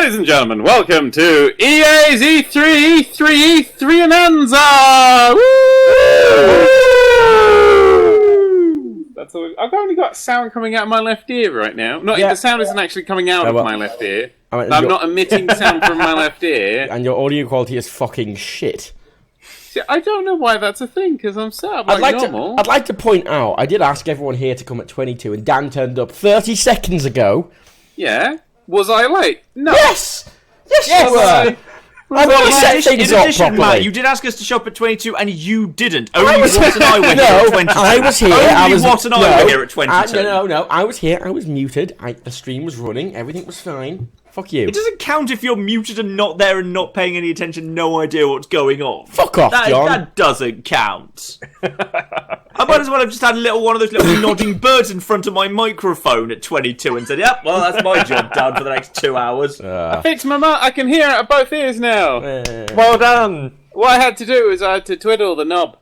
Ladies and gentlemen, welcome to EA's E3, E3, E3 Ananza! Woo! That's all. I've only got sound coming out of my left ear right now. The sound isn't actually coming out of my left ear. I'm not emitting sound from my left ear. And your audio quality is fucking shit. See, I don't know why that's a thing, because I'm set up like normal. I'd like to point out, I did ask everyone here to come at 22, and Dan turned up 30 seconds ago. Yeah? Was I late? No. Yes! Yes, you were! I've already set things up properly. Matt, you did ask us to show up at 22, and you didn't. Only Watt and I were here at 22. I was here. Only Watt and I were here at 22. No. I was here. I was muted. The stream was running. Everything was fine. Fuck you. It doesn't count if you're muted and not there and not paying any attention, no idea what's going on. Fuck off, John. That doesn't count. I might as well have just had one of those little nodding birds in front of my microphone at 22 and said, yep, well, that's my job done for the next 2 hours. I fixed my mic. I can hear it at both ears now. Well done. What I had to do is I had to twiddle the knob.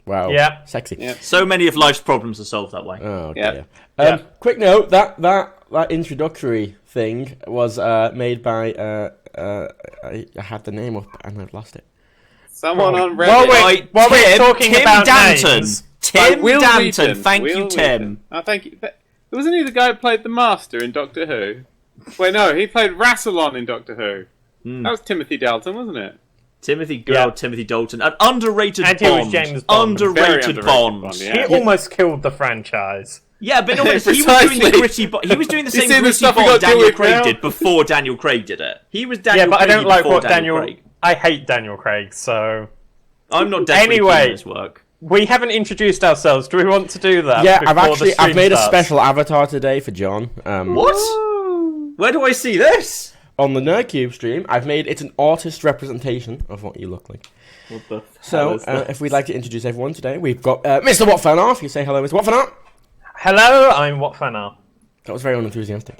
Wow. Yeah. Sexy. Yeah. So many of life's problems are solved that way. Oh, okay. Yeah. Quick note, that introductory thing was made by, I had the name up and I've lost it. Someone on Reddit. While we're talking Tim about Danton. names. Tim Danton. Thank you, Tim. Oh, thank you. Wasn't he the guy who played the Master in Doctor Who? Wait, no, he played Rassilon in Doctor Who. That was Timothy Dalton, wasn't it? Timothy Dalton. An underrated and Bond. He was James Bond. Underrated Bond. Yeah. He almost killed the franchise. Yeah, but no, he was doing the gritty Bond. He was doing the same gritty Bond Daniel Craig did before Daniel Craig did it. He was Daniel Craig. Yeah, but I don't like what Daniel Craig. I hate Daniel Craig, so... I'm not definitely anyway, his work. We haven't introduced ourselves. Do we want to do that? Yeah, I've made a special avatar today for John. What? Where do I see this? On the Nerdcubed stream, it's an artist representation of what you look like. What the So, if we'd like to introduce everyone today, we've got Mr. What Fan Art. You say hello, Mr. What Fan Art. Hello, I'm What Fan Art. That was very unenthusiastic.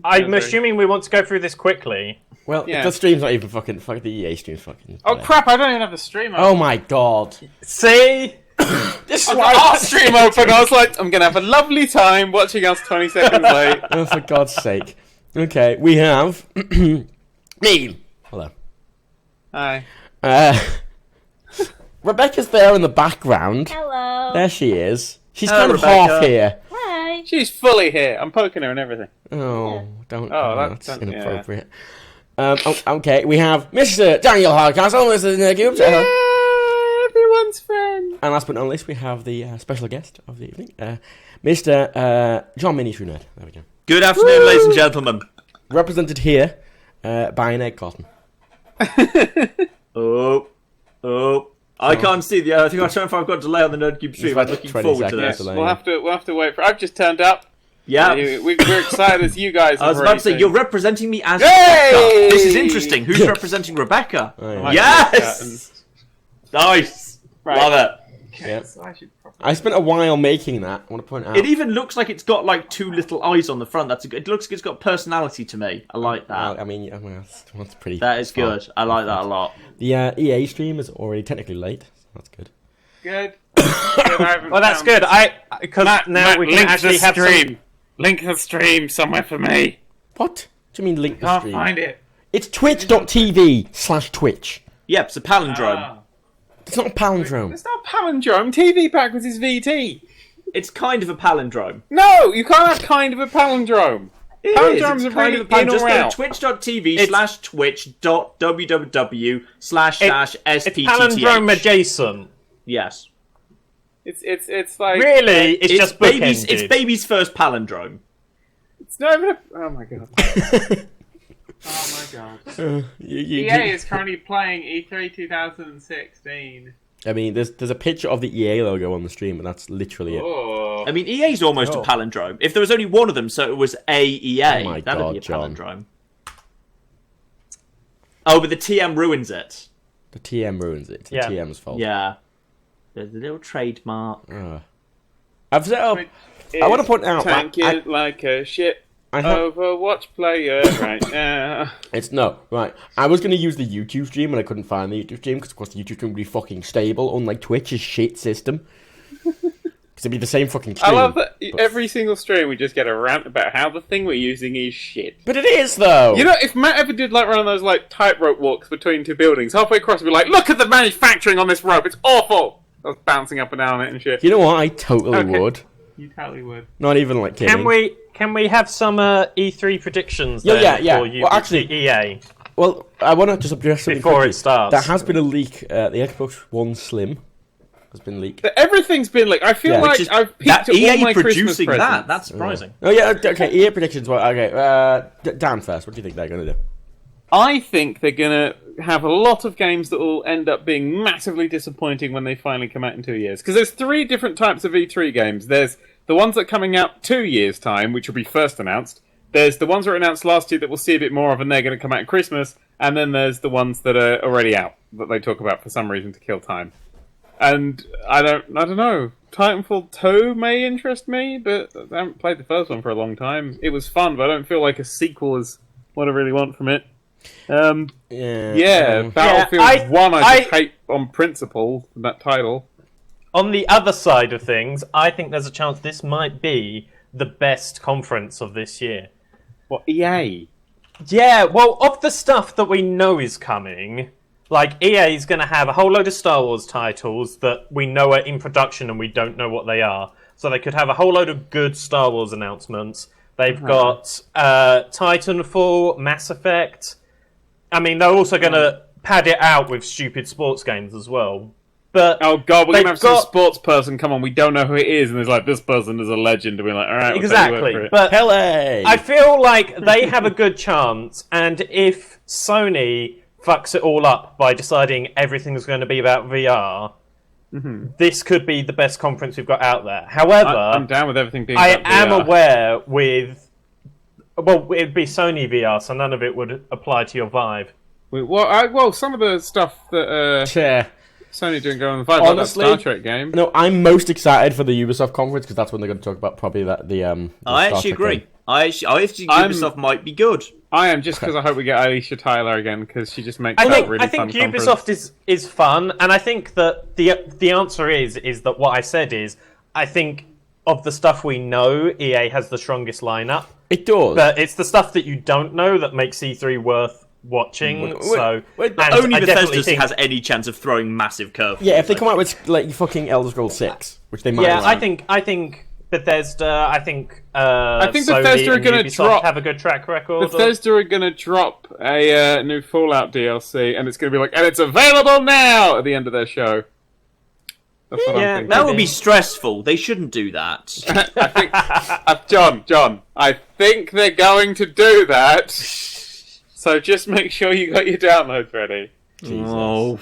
I'm assuming we want to go through this quickly. Well, the stream's not even fucking the EA stream's fucking... Oh crap, I don't even have the stream open. Oh my god. See? This is why our stream open. I was like, I'm going to have a lovely time watching us 20 seconds late. Oh, for God's sake. Okay, we have... me. Hello. Hi. Rebecca's there in the background. Hello. There she is. She's Hello, kind of Rebecca. half here. Hi. She's fully here. I'm poking her and everything. Oh, don't. Oh, that's that's inappropriate. Okay, we have Mr. Daniel Hardcastle, Mr. Nerdcubed. Yeah, everyone's friend. And last but not least, we have the special guest of the evening, Mr. John Mini True Nerd. There we go. Good afternoon, ladies and gentlemen. Represented here by an egg carton. I can't see the. I think I'm trying if I've got a delay on the Nerdcube stream. I'm looking forward to this. We'll have to wait for. I've just turned up. Yeah, we're excited as you guys. I was about to say you're representing me as Yay! Rebecca. This is interesting. Who's representing Rebecca? Oh, yeah. Like Yes, nice. Right. Love it. Yeah. I spent a while making that. I want to point out. It even looks like it's got like two little eyes on the front. It looks like it's got personality to me. I like that. Well, I mean, that's pretty. That is good. I like that a lot. The EA stream is already technically late. So that's good. Good. Well, that's good. Because now we can actually have stream. Link the stream somewhere for me. What? Do you mean link the Can't stream? find it. It's twitch.tv/Twitch. Yep, it's a palindrome. It's not a palindrome. It's not palindrome. TV backwards is VT. It's kind of a palindrome. No, you can't have kind of a palindrome. Palindromes are kind really of a palindrome. in or Just go out. to twitch.tv/twitch.www//sptth. It's palindrome adjacent. Yes. It's like Really? It's just baby's. bookended. It's baby's first palindrome. It's not even. Oh my god. Oh my god. EA is currently playing E3 2016. I mean, there's a picture of the EA logo on the stream, and that's literally it. Oh. I mean, EA's almost a palindrome. If there was only one of them, so it was EA, Oh my that'd God, be a John. palindrome. Oh, but the TM ruins it. The TM ruins it. It's the Yeah. TM's fault. Yeah. There's a little trademark. I've set up. I want to point out. Tank it like a shit. Overwatch player right now. It's no, right. I was going to use the YouTube stream and I couldn't find the YouTube stream because, of course, the YouTube stream would be fucking stable, unlike Twitch's shit system. Because to be the same fucking stream. I love that every single stream we just get a rant about how the thing we're using is shit. But it is, though! You know, if Matt ever did like one of those like tightrope walks between two buildings, halfway across he'd be like, look at the manufacturing on this rope, it's awful! I was bouncing up and down it and shit. You know what? I totally would. You totally would. Not even like kidding. Can we have some E3 predictions? Yeah. Well, actually, EA. Well, I want to just address something before quickly. It starts. There has been a leak. The Xbox One Slim has been leaked. Everything's been leaked. I feel like I've peaked at all my Christmas presents. That's surprising. Oh yeah, okay. EA predictions. Well, okay. Dan first. What do you think they're going to do? I think they're going to have a lot of games that will end up being massively disappointing when they finally come out in 2 years. Because there's 3 different types of E3 games. There's the ones that are coming out 2 years' time, which will be first announced. There's the ones that were announced last year that we'll see a bit more of, and they're going to come out at Christmas. And then there's the ones that are already out that they talk about for some reason to kill time. And I don't know. Titanfall 2 may interest me, but I haven't played the first one for a long time. It was fun, but I don't feel like a sequel is what I really want from it. Battlefield 1 I just hate on principle, that title. On the other side of things, I think there's a chance this might be the best conference of this year. What, EA? Yeah, well, of the stuff that we know is coming, like EA is going to have a whole load of Star Wars titles that we know are in production and we don't know what they are. So they could have a whole load of good Star Wars announcements. They've got Titanfall, Mass Effect. I mean, they're also going to pad it out with stupid sports games as well. But oh god, we're going to have some sports person come on, we don't know who it is, and there's like, this person is a legend, and we're like, alright, exactly. But Pele! I feel like they have a good chance, and if Sony fucks it all up by deciding everything's going to be about VR, this could be the best conference we've got out there. However, I'm down with everything being I about am VR. aware with... Well, it'd be Sony VR, so none of it would apply to your Vive. Well, some of the stuff that Sony doing going on the Vive, honestly, like that Star Trek game. No, I'm most excited for the Ubisoft conference because that's when they're going to talk about probably the I actually agree. Game. I think Ubisoft might be good. I am, just because I hope we get Alicia Tyler again, because she just makes that really fun conference. I think Ubisoft is fun, and I think that the answer is that what I said is, I think of the stuff we know, EA has the strongest lineup. It does. But it's the stuff that you don't know that makes E3 worth watching. Only Bethesda has any chance of throwing massive curveballs. Yeah, if they come out with like fucking Elder Scrolls 6, which they might. Yeah, I think Bethesda. I think Sony Bethesda are going to have a good track record. Bethesda are going to drop a new Fallout DLC, and it's going to be like, and it's available now at the end of their show. That's what I'm thinking. That would be stressful. They shouldn't do that. I think, John, I think they're going to do that. So just make sure you got your downloads ready. Jesus. Oh.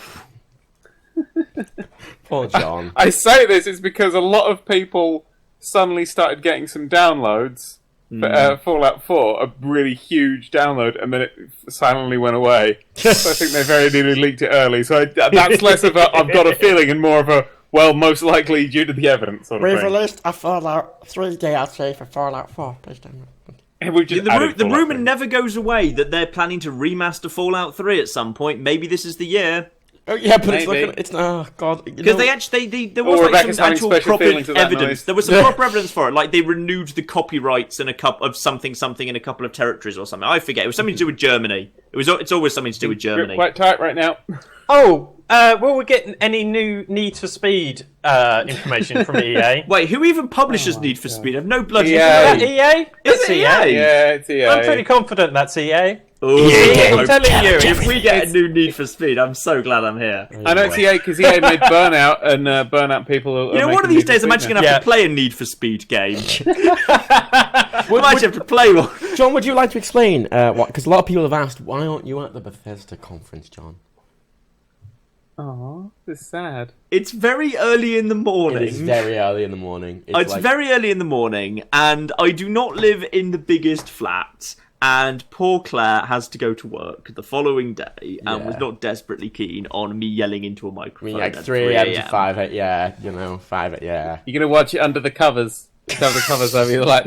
Poor John. I say this is because a lot of people suddenly started getting some downloads for Fallout 4, a really huge download, and then it silently went away. So I think they very nearly leaked it early. So that's less of a I've got a feeling and more of a, well, most likely due to the evidence sort of We've thing. released a Fallout 3 DLC for Fallout 4. Please don't. The rumour never goes away that they're planning to remaster Fallout 3 at some point. Maybe this is the year. Oh yeah, but it's oh god. Because there was like some actual proper evidence. There was some proper evidence for it. Like they renewed the copyrights in a couple of something in a couple of territories or something. I forget. It was something to do with Germany. It's always something to do with Germany. Quite tight right now. Oh, will we get any new Need for Speed information from EA? Wait, who even publishes Need for Speed? I have no bloody EA. Is EA? It's EA. Yeah, it's EA. I'm pretty confident that's EA. Ooh, I'm telling you, if we get a new Need for Speed, I'm so glad I'm here. I know it's EA because EA made Burnout, and Burnout people are one of these days I'm actually going to have to play a Need for Speed game. I might have to play one. John, would you like to explain what? Because a lot of people have asked, why aren't you at the Bethesda conference, John? Oh, this is sad. It's very early in the morning. It is very early in the morning. It's very early in the morning, and I do not live in the biggest flat. And poor Claire has to go to work the following day and was not desperately keen on me yelling into a microphone. Like 3 a.m. to 5 a.m. Yeah, 5 a.m. Yeah. You're going to watch it under the covers. Have the covers over your light.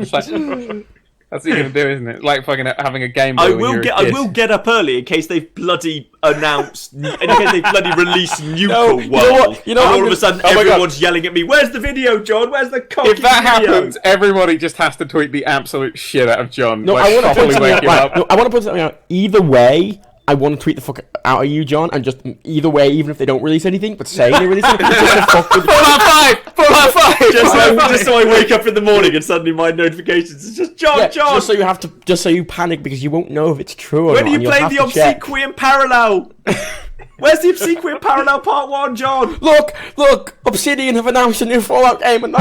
That's what you're gonna do, isn't it? Like fucking having a Game Boy. I will get up early in case they've bloody announced, in case they bloody release Nuka World. You know and all of a sudden everyone's yelling at me. Where's the video, John? Where's the cocky If that video? happens, everybody just has to tweet the absolute shit out of John. No, like, I want to put something wake him up. out. No, I want to put something out. Either way, I want to tweet the fuck out of you, John, and just either way, even if they don't release anything, but say they release anything, just to fuck with. Full high five! Full high five! Just so I wake up in the morning and suddenly my notifications is just John. Just so you panic because you won't know if it's true or When not. are you playing the Obsequium Parallel? Where's the Obsequium Parallel Part 1, John? Look! Obsidian have announced a new Fallout game, and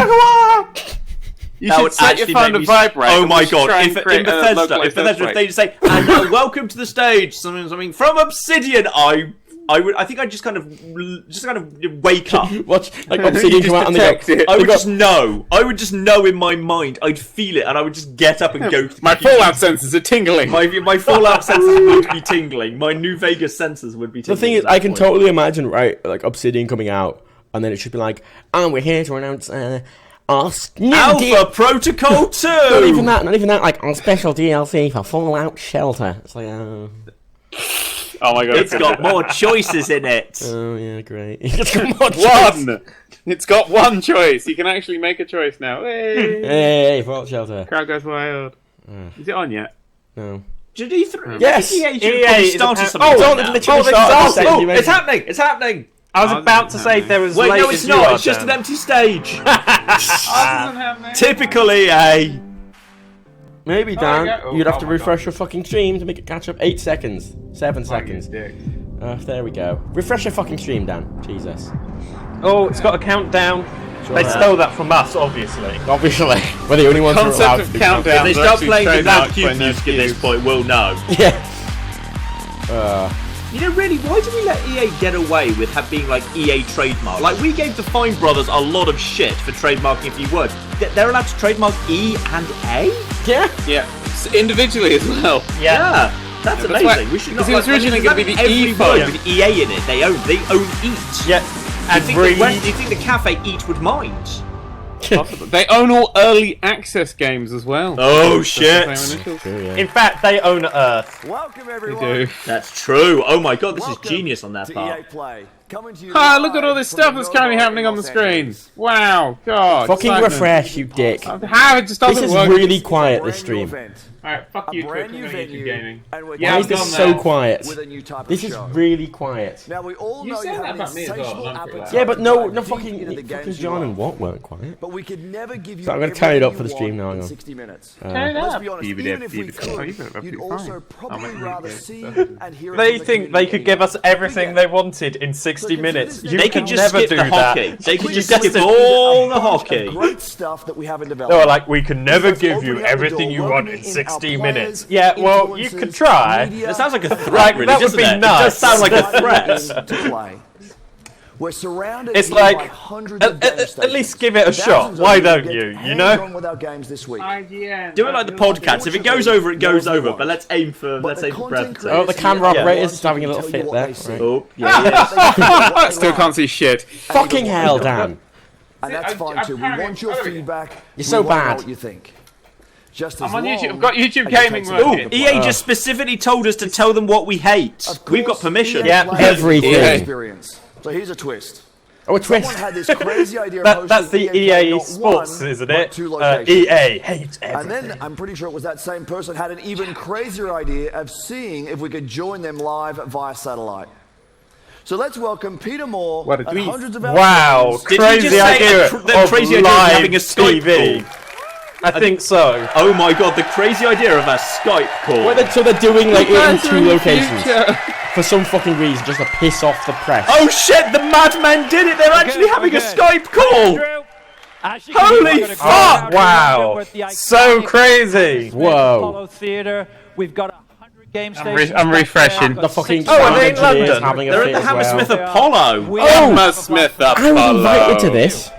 You should set your phone to vibrate. Oh my god! If Bethesda, if they say, "And welcome to the stage," something from Obsidian, I think I'd just kind of wake up. Watch like Obsidian come out and they go. I would just know. I would just know in my mind. I'd feel it, and I would just get up and go. My Fallout senses are tingling. My Fallout senses would be tingling. My New Vegas senses would be tingling. The thing is, I can totally imagine, right? Like Obsidian coming out, and then it should be like, "Oh, we're here to announce." Alpha Protocol 2! Not even that, like, our special DLC for Fallout Shelter. It's like, oh my god. It's got more choices in it. Oh, yeah, great. It's got more choices. One! It's got one choice. You can actually make a choice now. Hey, Fallout Shelter. Crowd goes wild. Is it on yet? No. Did E3? Yes! EA started something. It's happening! It's happening! I was about to say there was. Wait, no, it's not. It's just an empty stage. Typical EA. Maybe, Dan, you'd have to refresh your fucking stream to make it catch up 8 seconds. 7 seconds. There we go. Refresh your fucking stream, Dan. Jesus. Oh, it's got a countdown. They stole that from us, obviously. Obviously. We're the only ones who are allowed Concept of countdown. If they start playing the Dadcubed music at this point, we'll know. Yeah. You know, really, why do we let EA get away with being like EA trademark? Like, we gave the Fine Brothers a lot of shit for trademarking a few words. They're allowed to trademark E and A? Yeah. Yeah. Individually as well. Yeah. That's amazing. We should not. Because it was originally going to be the E phone with EA in it. They own Eat. Yeah. And do you think the cafe Eat would mind? They own all early access games as well. Oh shit! In fact, they own Earth. Welcome everyone. They do. That's true. Oh my god, this is genius on their part. Look at all this stuff that's currently happening on the screen. Wow, God. Fucking refresh, you dick. How? It just doesn't This is work. really quiet, this stream. Alright, fuck you, Twitch. YouTube Gaming. Why is this so quiet? This is really quiet. Now we all know said that about me as well. Yeah, but no fucking John and Watt weren't quiet. But we could never give you. So I'm going to turn it up for the stream now. 60 minutes. Turn it Let's up. be honest, even if we could, you'd also probably rather see and hear it They from the think they could give us community. everything they wanted in 60 minutes. You They can could just never skip do the that. hockey. They could just just skip did all the A bunch hockey. of Great stuff that we have in They development. were like, we can never Just give you opening up the everything door, you want loading in in 60 our minutes. players, Yeah, well, you could try. media, That sounds like a threat, Like, really, that would doesn't be it? nice. It does sound like a threat. to play. We're surrounded It's here by like, hundreds of game at least stations. give it a shot. Thousands of Why you don't get you? You hands know? on with our games this week. Do it like the podcast. If it goes over, it goes over. But let's aim for brevity. Oh, the camera operator's just having a little fit there. Right. Oh, yeah. Still can't see shit. Fucking hell, Dan. And that's fine too. We want your feedback. You're so We wanna know bad. what you think. Just I'm as on long YouTube. I've got YouTube as it Gaming takes working. a bit of EA just specifically told us to tell them what we hate. Of We've got course, permission. EA Yeah, players everything. have experience. So here's a twist. Oh, a twist. Someone had this crazy idea of That's hosting the EA EA not Sports, one, isn't but it? 2 locations. EA hates And everything. then I'm pretty sure it was that same person had an even crazier idea of seeing if we could join them live via satellite. So let's welcome Peter Moore What a and tweet. hundreds of our Wow, friends. Did you crazy just say idea the of crazy idea of live having a Skype TV. call? I think so. Oh my god, the crazy idea of a Skype call. So they're doing like it in Guys are 2 in the locations future. for some fucking reason, just to piss off the press. Oh shit, the madman did it! They're actually having a Skype call! Holy fuck! Wow. So crazy. Whoa! Theater. We've got 100 game I'm stations. refreshing. The fucking Oh, are they in sound engineers London? having a They're fit at the as well. Hammersmith Apollo! We Oh! Hammersmith I was Apollo. invited to this.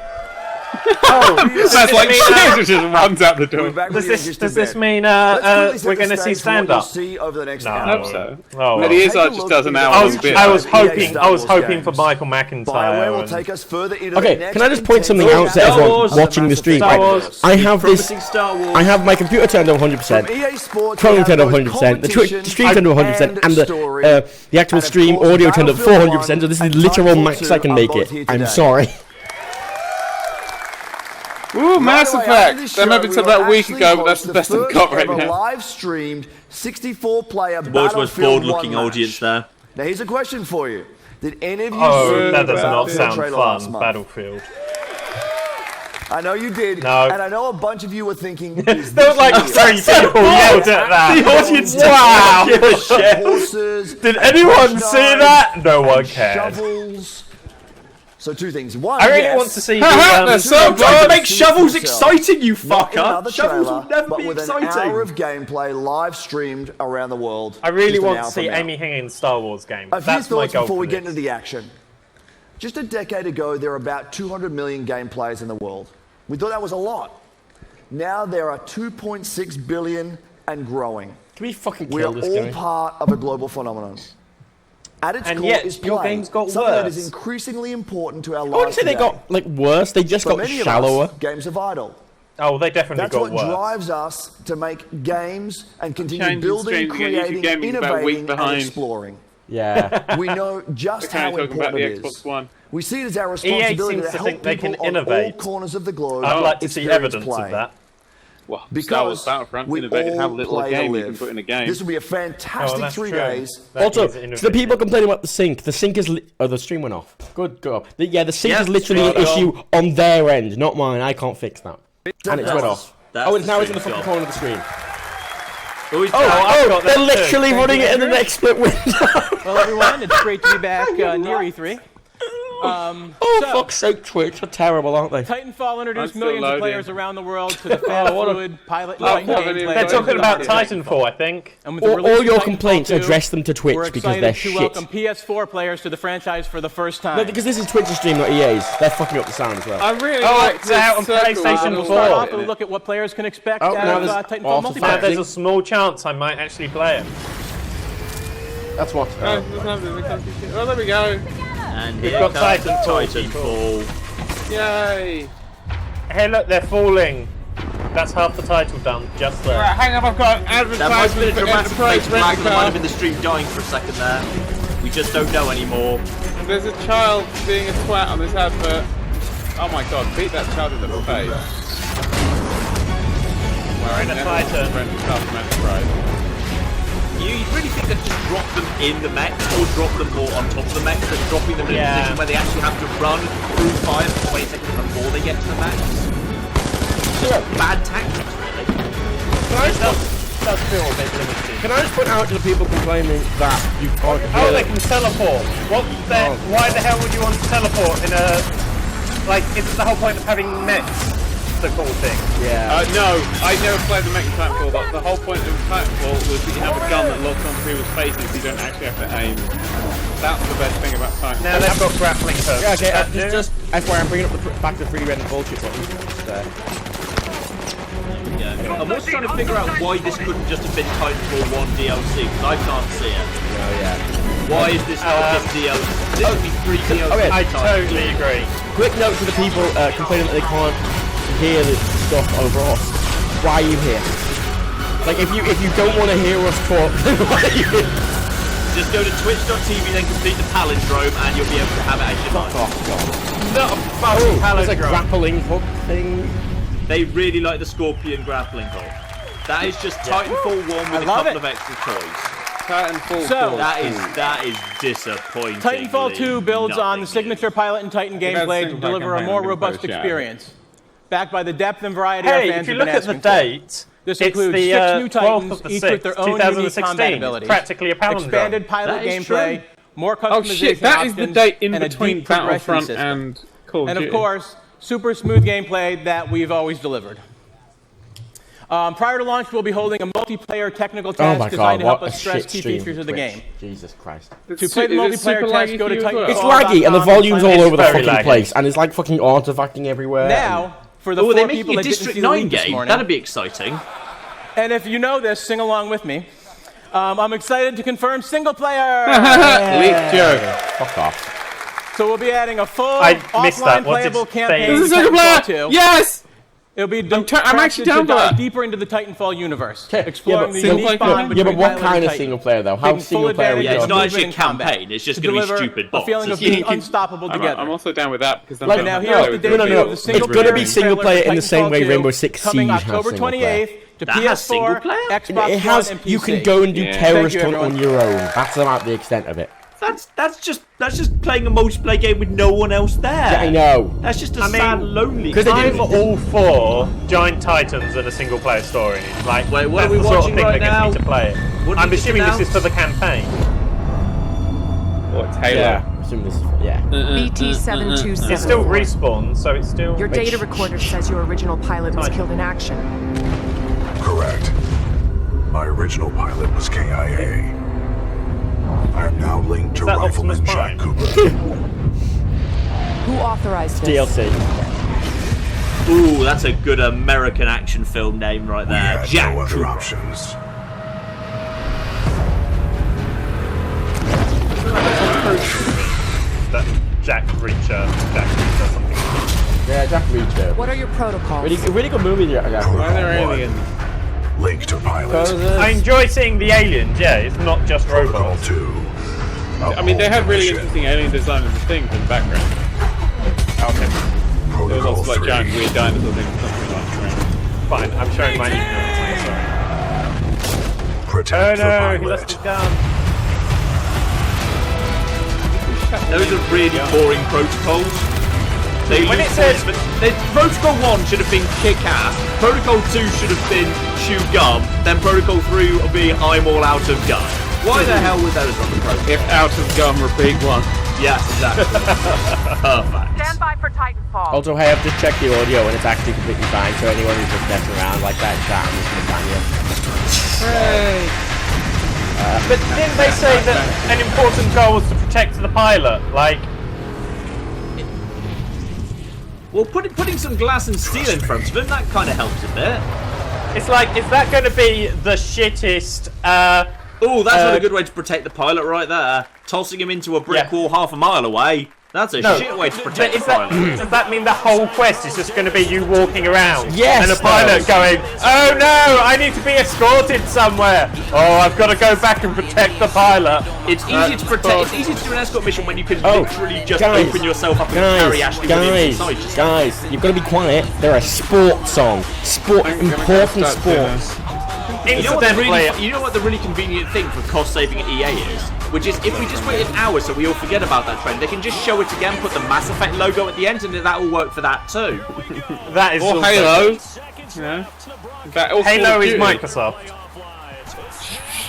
That's like shit, just runs out the door. Does this mean we're going to see stand-up? No, I hope so. Oh, Maybe Izzard just does an hour. I was hoping for Michael McIntyre. Okay, can I just point something out to everyone watching the stream? I have this. I have my computer turned on 100%, Chrome turned on 100%, the stream turned on 100%, and the actual stream audio turned up 400%. So this is literal max I can make it. I'm sorry. Ooh, Mass Effect! That might have been said about a week ago, but that's the best I've got right now. Live-streamed 64-player the world's most bored-looking audience there. Now, here's a question for you. Did any of you see that does not sound fun, Battlefield. I know you did, no. And I know a bunch of you were thinking... There was like 3 people yelled at that. The audience give a shit. Horses, did anyone see that? No one cared. Shovels. So 2 things. One, I really want to see. They're so trying to make shovels exciting, you fucker. Shovels will never be exciting. An hour of gameplay live streamed around the world. I really want to see Amy Higgins' Star Wars game. A few thoughts before we get into the action. Just a decade ago, there were about 200 million game players in the world. We thought that was a lot. Now there are 2.6 billion and growing. Can we fucking kill this guy? We are all part of a global phenomenon. At its core is play. Your games got something worse. that is increasingly important to our lives. I wouldn't say they got worse. They just got shallower. Games are vital. Oh, they definitely got worse. That's what drives us to make games and continue building, creating, innovating, and exploring. Yeah. We know just how important it is. We see it as our responsibility to help people on all corners of the globe. I'd like to see evidence of that. Well, Star Wars Battlefront innovated how little a game you can put in a game. This will be a fantastic 3 days. Also, to the people complaining about the sync is... Oh, the stream went off. Good God. The sync is literally an issue on their end, not mine. I can't fix that. And it's went off. Now it's in the fucking corner of the screen. Oh, they're literally running it in the next split window. Well, everyone, it's great to be back near E3. Fuck's sake, Twitch are terrible, aren't they? Titanfall introduced millions of players around the world to the fluid pilot gameplay. They're talking about Titanfall, I think. And with all your complaints, address them to Twitch because they're shit. We're excited to welcome PS4 players to the franchise for the first time. No, because this is Twitch's stream, not EA's. They're fucking up the sound as well. I really like it's out on PlayStation 4. We'll start off with a look at what players can expect out of Titanfall multiplayer. There's a small chance I might actually play it. That's what. Oh, there we go. And we've got Titanfall. Yay! Hey, look, they're falling. That's half the title done, just there. Right, hang on, I've got an advertisement for Enterprise Rent-A-Car. Might have been the stream dying for a second there. We just don't know anymore. There's a child being a twat on this advert. Oh my god, beat that child in the face. We're in a Titan. Rent-A-Car from Enterprise. You really think that just drop them in the mech or drop them more on top of the mech than dropping them in a position where they actually have to run through fire for 20 seconds before they get to the mech? Bad tactics, really. Does feel a bit limited. Can I just point out to the people complaining that you can't hear they can teleport? Why the hell would you want to teleport in a... Like, it's the whole point of having mechs. The cool thing. Yeah. No, I never played the mech in Titanfall. The whole point of Titanfall was that you have a gun that locks onto people's faces, so you don't actually have to aim. That's the best thing about Titanfall. Now they've got grappling hooks. Yeah, okay, just FYI, I'm bringing up back to 3D render bullshit button. I'm also trying to figure out why this couldn't just have been Titanfall 1 DLC, because I can't see it. Oh, yeah. Why is this not just DLC? This would be 3 DLC. Okay, I totally agree. Quick note to the people complaining that they can't hear the stuff over us. Why are you here? Like, if you don't want to hear us talk, then why are you here? Just go to twitch.tv, then complete the palindrome, and you'll be able to have it as you like. Not a fucking palindrome. There's a grappling hook thing. They really like the Scorpion grappling hook. That is just Titanfall 1 with a couple of extra toys. Titanfall 4. That is disappointing. Titanfall 2 builds on the signature pilot and Titan gameplay to deliver a more robust experience. Backed by the depth and variety our fans if you look at the date, this includes the 6 new Titans, 12th of the each with their own unique combat abilities. Practically a palindrome. Expanded pilot gameplay, more customization Oh shit, that is the date in and between Battlefront and Call of Duty. And of course, super smooth gameplay that we've always delivered. Prior to launch, we'll be holding a multiplayer technical test designed to help us stress key features of the game. Jesus Christ. To play the multiplayer test, go to Titanfall. It's laggy, and the volume's all over the fucking place, and it's like fucking artifacting everywhere. Now, for the 4 people that didn't see the leak this morning, that'd be exciting. And if you know this, sing along with me. I'm excited to confirm single player. Leak joke. Fuck off. So we'll be adding a full offline playable campaign. This is single player. Yes. It'll be I'm actually down for that. Deeper into the Titanfall universe, exploring the unique bond Yeah, but between what Pilot kind and of Titan, single player though? How taking single full player? advantage Yeah, it's of not actually a movement in combat campaign. It's just to going to be deliver stupid a bots. feeling of being unstoppable together. I'm also down with that because And now here's the debut of the single It's going to be player single player in the same way Titanfall 2, Rainbow Six Siege coming has October single player. 28th to That has single PS4, player? Xbox It has. One, and PC. You can go and do terrorist Thank you, hunt on your own. That's about the extent of it. That's just playing a multiplayer game with no one else there. Yeah, I know. That's just a sad, lonely. I'm all for giant titans and a single player story. Like, wait, what that's are we the sort of watching thing right that now? gets me to play it. What I'm did you assuming just this is for the campaign. What's Halo? Yeah, I'm assuming this is yeah. BT-727. It's still respawn, so it's still. Your data recorder says your original pilot was killed in action. Correct. My original pilot was KIA. I am now linked to Rifleman Jack Cooper. Who authorized this? DLC. Ooh, that's a good American action film name right there. We had Jack no other Cooper. options. That Jack Reacher, something. Yeah, Jack Reacher. What are your protocols? Really good movie. Why are there aliens? Link to pilot. I enjoy seeing the aliens. Yeah, it's not just Protocol robots. 2. I mean, they have really interesting alien design in the things in the background. Okay, There's Protocol lots of like 3. giant weird dinosaur things, something like that. fine. I'm showing my ignorance. I'm sorry. Protect the He pilot. left his gun. Those are really boring protocols. When it says Protocol 1 should have been kick-ass, Protocol 2 should have been chew gum, then Protocol 3 will be I'm all out of gum. Why the hell was those on the protocol? If out of gum, repeat one. Yes, exactly. Perfect. Stand by for Titanfall. Also, hey, I've just checked the audio and it's actually completely fine. So anyone who's just messing around like that in chat, I'm just gonna ban you. But didn't they say that an important goal was to protect the pilot? Like, Well, putting some glass and steel in front of him, that kind of helps a bit. it's like, is that going to be the shittest? Oh, that's not a good way to protect the pilot right there. Tossing him into a brick wall half a mile away. That's a shit way to protect the pilot. Does that mean the whole quest is just going to be you walking around? Yes, and a pilot going, oh no, I need to be escorted somewhere. Oh, I've got to go back and protect the pilot. It's easy to protect. It's easy to do an escort mission when you can literally just guys, open yourself up and carry Ashley Williams inside yourself. Guys, you've got to be quiet. They're a sports song. Important sports. You know what the really convenient thing for cost saving at EA is? Which is, if we just wait an hour so we all forget about that trend, they can just show it again, put the Mass Effect logo at the end, and that will work for that too. That is Or also Halo. You know? Halo is Microsoft.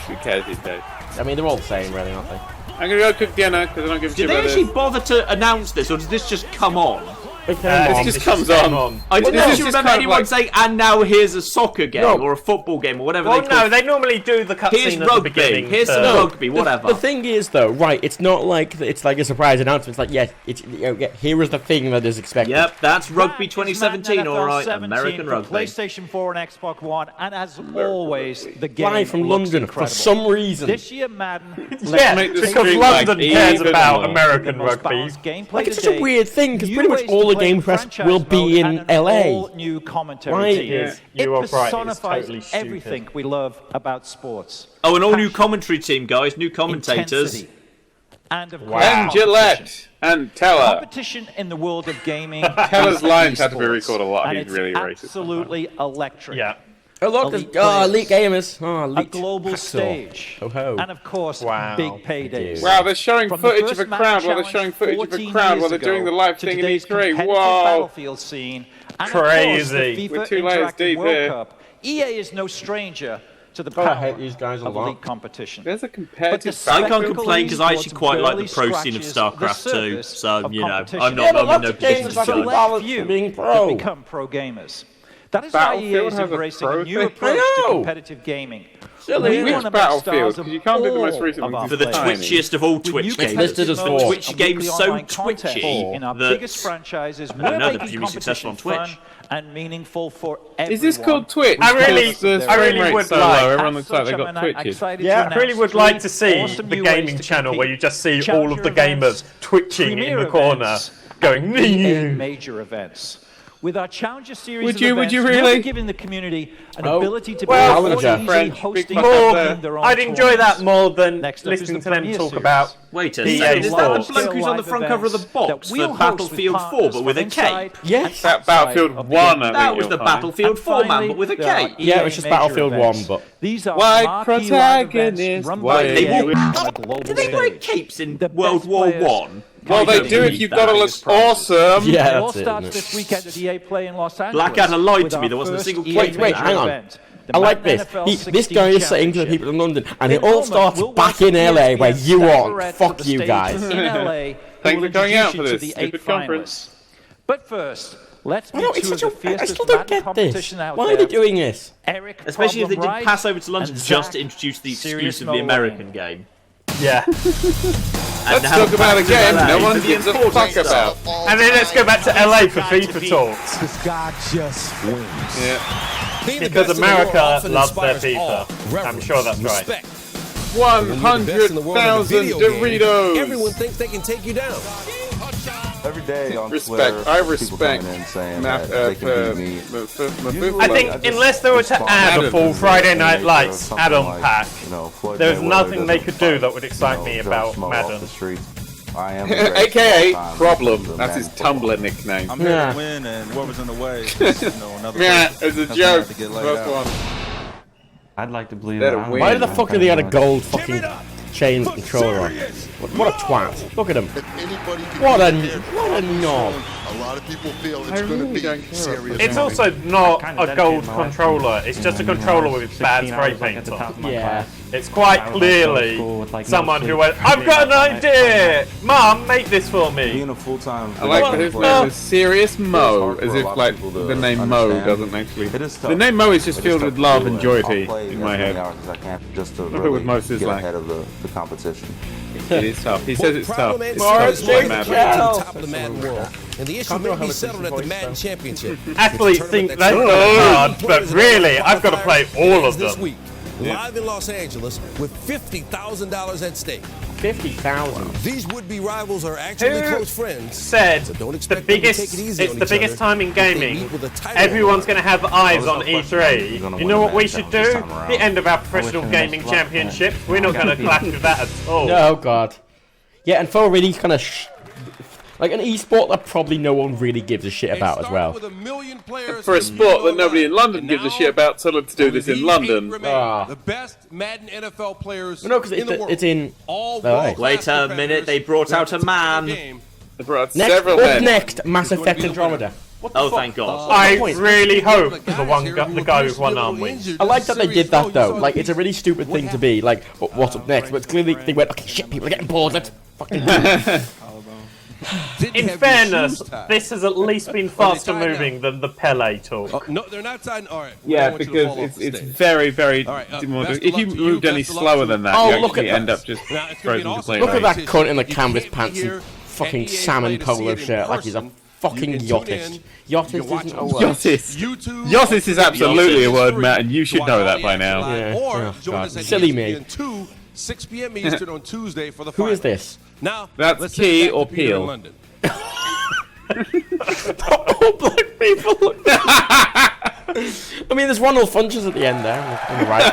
Who cares these days? I mean, they're all the same, really, aren't they? I'm gonna go cook dinner because I don't give a shit Did they about actually this. bother to announce this, or did this just come on? This just comes on. I didn't This is actually just remember kind of anyone like- saying, and now here's a soccer game, or a football game, or whatever Well, they call no, it. they normally do the cutscene Here's at the rugby, beginning. here's some rugby, whatever. The thing is, though, right? It's not like it's like a surprise announcement. It's like, here is the thing that is expected. Yep, that's Rugby 2017, NFL alright, 17 American for rugby. PlayStation 4 and Xbox One, and as always, the game Live from looks London incredible. for some reason. This year, Madden. Yeah, make the because stream, London like, cares even about more. American The most rugby. balanced gameplay Like, it's such today. a weird thing because New pretty much ways to all the play Game Press franchise will mode be and in an LA. all-new commentary Right. team. Yeah, you are It right, it's personifies totally stupid. everything we love about sports. Oh, an all-new commentary team, guys, new commentators. Intensity. And of course, And Gillette and Teller. competition in the world of gaming. Teller's lines had to be esports. recorded a lot. And He's it's really racist. absolutely electric. Yeah. A lot of Elite elite players. gamers. Oh, A elite. global Hacksaw. stage. Ho ho. And of course, Wow. big paydays. Wow, they're showing From the footage first of a Madden crowd while they're challenge showing footage of a 14 crowd years while they're doing the ago live to thing in today's E3. competitive Whoa! battlefield scene. And Crazy. Of course, the We're FIFA 2 layers Interactive deep World here. Cup. EA is no stranger to the I power hate these guys a of lot. elite competition. There's a But competitive the I can't spectacle complain because I of actually quite like the esports pro scene of scratches StarCraft the 2, surface so, of you know, competition. I'm Yeah, but not in lots no of position games to like judge. balance few for being that pro. become pro gamers. That is why EA is embracing a new approach to competitive gaming. Which Battlefield? Because you can't do the most recent one. For the twitchiest of all Twitch games. Listed as 4. Twitch game's so twitchy in our biggest franchises. We're making successful on Twitch. And meaningful for everyone. Is this called Twitch? I really would like. Everyone looks like they got Twitches. Yeah, I really would like to see the gaming channel where you just see all of the gamers twitching in the corner, going major events. With our Challenger series would you really? we're giving the community an ability to hosting I'd enjoy that more than listening to them talk about. Wait a second, is that the bloke who's on the front cover of the box for Battlefield 4 but with a cape? Yes. That Battlefield 1, that was the Battlefield 4 man but with a cape. Yeah, it was just Battlefield 1, but... These are white protagonist. Did they wear capes in World War 1? Well, they do if you've got to look awesome. Yeah, it all starts this weekend at EA Play in Los Angeles. Blackadder lied to me. There wasn't a single cape. Wait, hang on. I like this. This guy is saying to the people in London, and it all starts back in LA where you aren't. Fuck you guys. In LA, thanks for going out for this stupid conference. But first, let's meet it's two of such the fiercest I still don't get this. Why are they doing this? Especially if they did pass over to London just to introduce the exclusively American game. Yeah. Let's talk about a game no one gives a fuck about. And then let's go back to LA for FIFA talks. This guy just wins. Yeah. Because America loves their FIFA. I'm sure that's right. 100,000 Doritos. Everyone thinks they can take you down. Every day on Twitter, I respect I think unless they were to add a full Friday Night Lights add-on pack, there's nothing they could do that would excite me about Madden. AKA Problem. That's his Tumblr nickname. I'm here to win, and whoever's in the way, yeah, it's a joke. First one. I'd like to believe that. Why the fuck do they had a gold fucking chain controller on? What a twat. Look at him. What a knob. A lot of people feel it's going to be serious. It's also not a gold controller. It's just a controller with bad spray paint on. Yeah. It's quite clearly someone who went, I've got an idea! Mum, make this for me. Being a full-time I like that his name is Serious Mo, as if like the name Mo doesn't actually... The name Mo is just filled with love and joy in my head. Just to really get ahead of the competition. It is tough. He says it's tough. It's top of the Madden world. And the issue may be settled at the Madden Championship. Athletes think that's hard, but really, I've got to play all of them. This week, live in Los Angeles with $50,000 at stake. 50,000. These would-be rivals are actually close friends. Said so don't the biggest time in gaming. Everyone's going to have eyes on E3. You know what we should do? The end of our professional gaming championship. We're not going to clash with that at all. Oh god. Yeah, and for a really kind of like an e-sport that probably no one really gives a shit about as well. And for a sport that nobody in London gives a shit about, so let's do this in London. The best Madden NFL players because it's in LA. Wait a minute, they brought out a man. They brought out several men. Next, Mass Effect Andromeda. Oh, thank God. I really hope the guy with one arm wins. I like that they did that though. Like, it's a really stupid thing to be like, what's up next? But it's clearly they went, okay, shit, people are getting bored. Let's fucking do it. In fairness, this has at least been faster moving than the Pele talk. No, they're not signing. All right. Yeah, because it's very, very. If you moved any slower than that, you actually end up just frozen to play. Look at that cunt in the canvas pants and fucking salmon polo shirt, like he's a fucking yachtist. Yachtist isn't a word. Yachtist is absolutely a word, Matt, and you should know that by now. Yeah. Or join us at Silly me. 6 p.m. Eastern on Tuesday for the Who is this? Now, that's Key or Peel. All black people. I mean, there's Ronald Funches at the end there, on the right.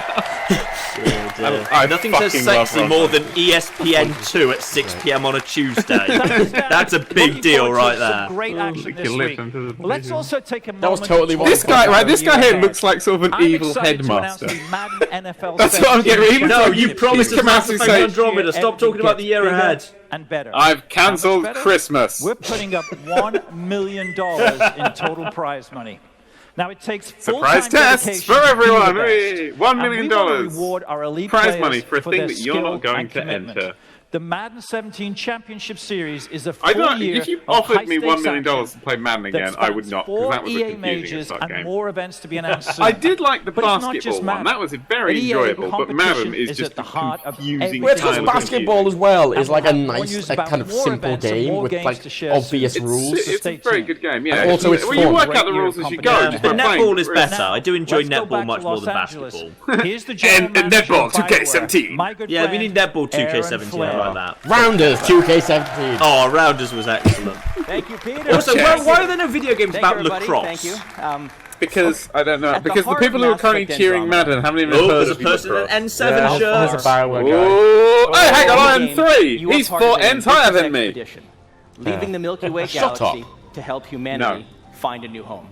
Nothing says sexy more than ESPN2 at 6 p.m. on a Tuesday. That's a big deal right there. Great action this week. Let's also take a moment. That was totally this guy, right? This guy here looks like sort of an evil headmaster. That's what I'm getting. No, you promised to come out and say Andromeda. Stop talking about the year ahead. And better. I've cancelled Christmas. We're putting up $1 million in total prize money. Now it takes surprise tests for everyone. $1 million reward our elite prize money for a thing that you're not going to enter. The Madden 17 Championship Series is a I full don't. year If you of offered me high-stakes $1 million action to play Madden again, that I would not, because that was EA a confusing majors as fuck and game. more events to be announced soon. I did like the But it's not just basketball one. Madden. That was very At EA, enjoyable, but Madden competition is is just at the a heart of confusing everything. Well, it's kind because of basketball as well is like a And we'll nice, use like, about kind of more simple events and game more with games like to share obvious soon. rules. It's a very good game, yeah. And also it's well, you fun. work out the Great rules year as you of go. competition. Just But by playing. netball is better. I do enjoy Let's go netball back to much more Los than Angeles. basketball. Here's the general And manager netball, of Bioware, 2K17. my good Yeah, we friend, need netball Aaron 2K17. I Flair. like that. Rounders 2K17. Oh, Rounders was excellent. Thank you, Peter. Also, why are there no video games Thank about you, everybody. lacrosse? Thank you. Because, I don't know, At the because the heart people of who are Mass currently Effect cheering Andromeda. Madden haven't even Oh, heard there's a of FIFA person in Pro. an N7 There's a shirt. Bioware guy. Oh, hey, hang on, Game, I'm 3. you are He's part 4 of an ends higher ambitious than me. expedition, leaving the Milky Way Shut galaxy up. to help humanity find a new home.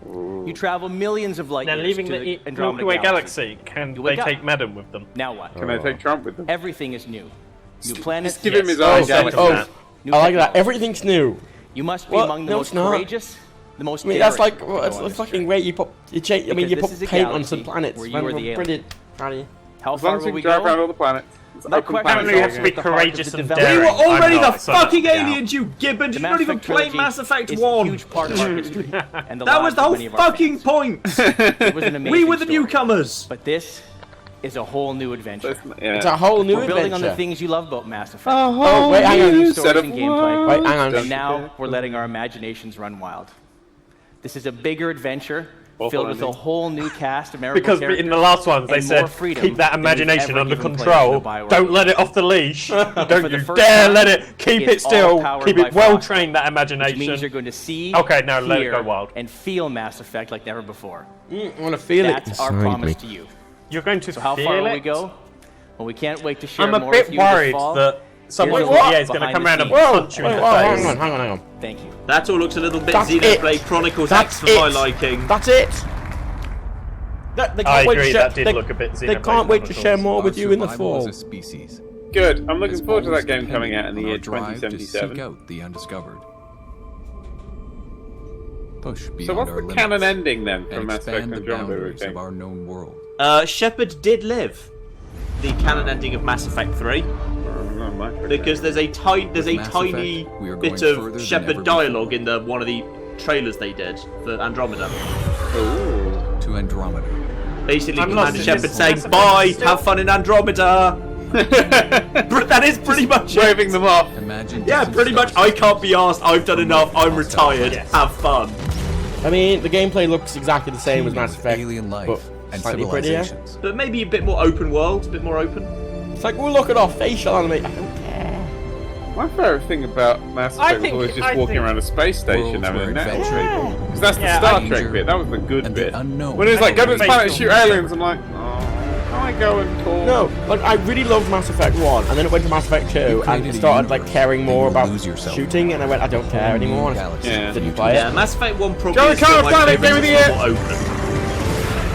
You travel millions of light Now, years leaving to the the Andromeda Milky Way Galaxy, can You they wake up. take Madden with them? Now what? Can I take Trump with them? Everything is new. New planets. Just give him his Yes. own Oh, galaxy. oh, map. New I like that. technology. Everything's new. You must be Well, among the no, most it's not. courageous, the most. I mean, that's daring like, well, it's to go a on fucking this way you put, you Because put this is a paint on galaxy some planets. where you are the alien. Brilliant. Funny. How As long far as will you we can drive go? around all the planets. It's That open question planet. Apparently you have to be at the heart of courageous the and development. We daring. were already I'm the not, so- fucking Yeah. aliens, you gibbon! The You Mass don't even Effect play trilogy Mass Effect is 1! a huge part of our history and the That was lives the of whole many of our fucking fans. point! It was an amazing We were the story. newcomers! But this is a whole new adventure. It's a whole new We're building on the adventure. things you love about Mass Effect. Oh, wait, hang on. New set stories of and gameplay. Wait, hang on. And now we're letting our imaginations run wild. This is a bigger adventure filled with a whole new cast of memorable Because characters in the last ones they and said, more freedom keep that than we've imagination ever under given players control. in a Bioware Don't game. let it off the leash. Don't For the you first dare time, let it. Keep it it's all still. powered Keep by it well Fox, trained. That which imagination. means you're going to see, Okay, now let it hear, go wild. and feel Mass Effect like never before. I want to feel it That's our inside promise me. to you. You're going to So how feel far will it? we go? Well, we can't wait to share I'm a more bit with you this worried fall. that someone Here's from a look EA is going to behind come the around and scenes. punch you in the face. Hang on. Thank you. That all looks a little bit That's Xenoblade it. Chronicles That's X for my it. liking. That's it. They I can't wait to agree, share- that did they- look a bit They Xenoblade can't wait to Chronicles. share more with you in the fall. Species. Good. I'm looking forward to that always game coming out in the year dependent on our drive to 2077. seek out the undiscovered. Push So beyond what's our the limits canon ending then and from Mass Effect expand the Andromeda? boundaries Okay. of our known world. Shepard did live. The canon ending of Mass Effect 3. Because there's a With Mass tiny Effect, we are bit going further of than Shepard ever dialogue in the one of the trailers they did for Andromeda. To Andromeda. Basically, I'm Commander lost. Shepard Is saying, Mass Effect "Bye, still- have fun in Andromeda." That is pretty much it. Waving them off. Imagine Yeah, distant pretty much. stars I can't be asked. I've done enough. I'm retired. Yes. Have fun. I mean, the gameplay looks exactly the same as Mass with Effect, alien life but and slightly prettier. civilizations. But maybe a bit more open world, a bit more open. It's like, well, look at our facial animation. I don't care. My favourite thing about Mass I Effect think- was always just I walking think- around a space station Worlds having a where net with adventure- people. Because that's the Yeah, Star I- Trek bit. That was the good and the bit. unknown. When it was like, go to the think planet, facial- shoot aliens, I'm like, oh, can I go and talk? No, like I really loved Mass Effect 1, and then it went to Mass Effect 2, and created it a started like universe, caring and more you'll about lose yourself. shooting, and I went, I don't care anymore. Galaxy. Yeah. Didn't play Yeah, it. Mass Effect 1 probably John is still Carter, my planet, favourite. give me It's the more open.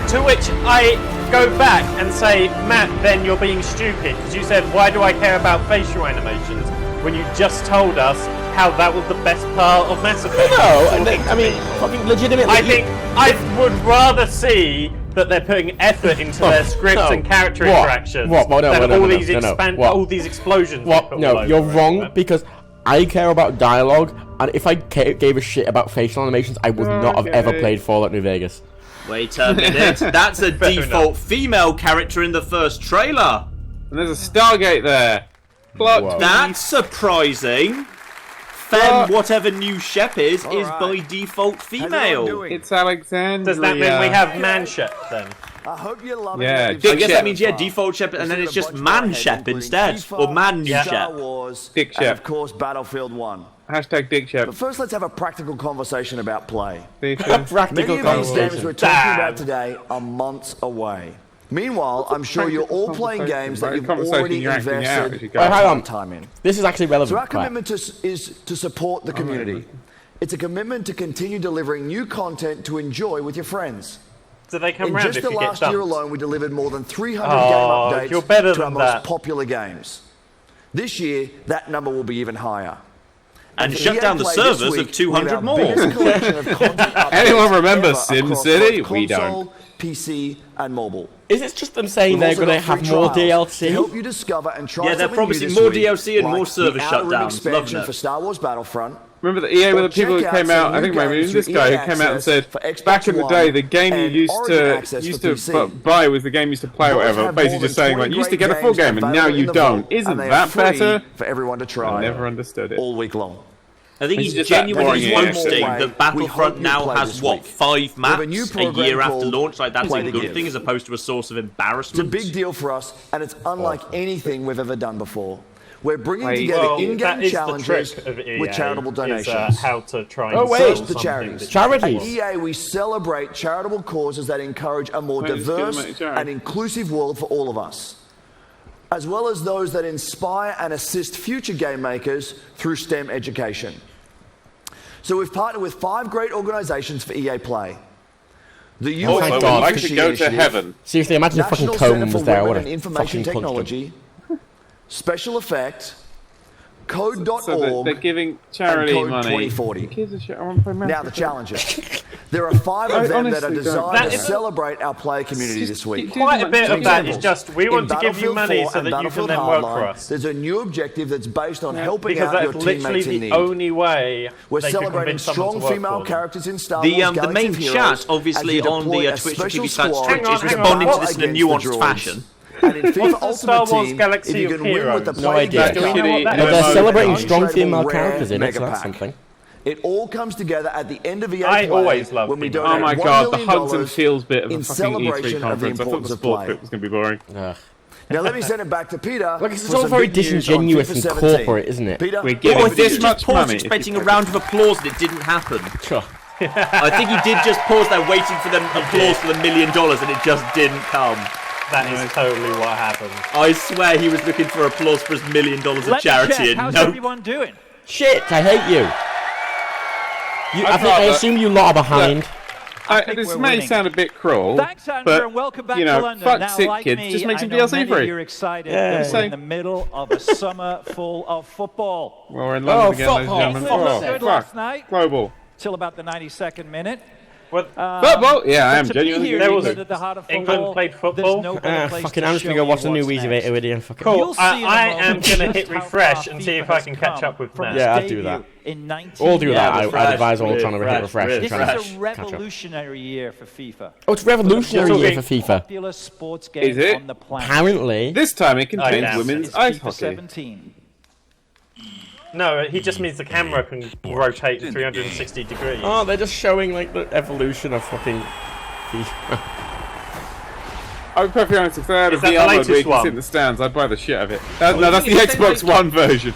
To which I go back and say, Matt, then you're being stupid because you said, why do I care about facial animations when you just told us how that was the best part of Mass Effect? No, and then, I mean, fucking legitimately. I think I would rather see that they're putting effort into their scripts no. and character What? interactions What? Well, no, than no, all no, these no, no. expand, What? all these explosions. What? they put No, all over you're it, wrong right? because I care about dialogue, and if I gave a shit about facial animations, I would not have ever played Fallout New Vegas. Wait a minute. That's a default female character in the first trailer. And there's a Stargate there. Plot. That's surprising. Fem, whatever new Shep is by default female. It's Alexandria. Does that mean we have Manship then? I hope you love Yeah, it. I guess that means, yeah, default Shep, and then it's just Man Shep instead. Or Man New Star Shep. Wars, Dick and Shep. of course Battlefield 1. Hashtag Dick Shep. But first, let's have a practical conversation about play. Practical Many of these games we're conversation. talking about today are months away. Meanwhile, I'm sure you're all playing games that you've already you're acting out as invested you go. Wait, hang on. time in. This is actually relevant. So our Claire. commitment is to support the community. It's a commitment to continue delivering new content to enjoy with your friends. Do they come In round just if the you get last year dumped? alone, we delivered more than 300 Oh, game updates you're better to our than most that. popular games. This year, that number will be even higher. And for shut EA down the Play this servers week, of 200 we have more. our biggest collection of content updates Anyone remember ever across SimCity? both We console don't. PC, and mobile. Is it just them saying they're going to have more DLC? To help you discover and try Yeah, they're promising more DLC and more server shutdowns. Expansion for Star Wars Battlefront. Remember the EA were the people who came out, I think maybe this guy who came out and said, back in the day, the game you used to buy was the game you used to play or whatever, basically just saying, like, you used to get a full game and now you don't. Isn't that better? For everyone to try. I never understood it. All week long. I think he's genuinely boasting that Battlefront now has, 5 maps a year after launch? Like, that's a good thing as opposed to a source of embarrassment. It's a big deal for us, and it's unlike anything we've ever done before. We're bringing together in-game challenges with charitable donations. How to try and the charities. Charities. At EA, we celebrate charitable causes that encourage a more diverse and inclusive world for all of us, as well as those that inspire and assist future game makers through STEM education. So we've partnered with 5 great organizations for EA Play. The US I would like to go to heaven. Seriously, imagine if fucking Coleman was there. What a fucking technology. Special Effect, Code.org, so they're giving charity Code money. 2040. Now the challenges. There are 5 of them that are designed to celebrate our player community this week. Quite a bit of that is just, we want to give you money so that you can then work for us. There's a new objective that's based on helping out your teammates in need. Because that's literally the only way we're celebrating strong female characters in Star Wars. The main chat, obviously, on the Twitch TV is responding to this in a nuanced fashion. And in FIFA What's the Star Wars Galaxy if you of can win with the Heroes? No idea. They're celebrating strong female characters in it, so that's something. It all comes together at the end of EA I Play always love when we female. donate Oh my $1 god, the million hugs and feels bit of a in fucking E3 celebration of the conference. I thought the importance of sport play. bit was going to be boring. Now let me send it back to Peter. Look, it's for all some very big news on disingenuous FIFA and 17. corporate, isn't it? Peter, We're giving this much pause money. expecting a round of applause and it didn't happen. Sure. I think he did just pause there waiting for them applause for the $1 million and it just didn't come. That is totally what happened. I swear he was looking for applause for his $1 million of charity and How's no. everyone doing? Shit, I hate you. I assume you lot are behind. This may sound a bit cruel, Thanks, Andrew, but, and welcome back you know, to London. fuck Now, sick like kids, me, just make some I know DLC many free. of you are excited that we're in the middle of a summer full of football. Well, we're in London again, ladies and gentlemen. Football was good last Fuck. night. Global. Till about the 92nd minute. Football? Yeah, I am genuinely here, at the heart of England played football. Fucking, I'm just gonna go watch the new Weezy video. Cool. I am gonna hit refresh and see if I can catch up with Matt. Yeah, I'll do that. All do that. I advise all trying to hit refresh. This is a revolutionary year for FIFA. Oh, it's a revolutionary year for FIFA. Popular sports game on the planet. Apparently. This time it contains women's ice hockey. 17. No, he just means the camera can rotate 360 degrees. Oh, they're just showing like the evolution of fucking FIFA. I'm perfectly honest, if they had a Is that the VR mode latest where you can one? sit in the stands, I'd buy the shit out of it. No, that's the Xbox One version.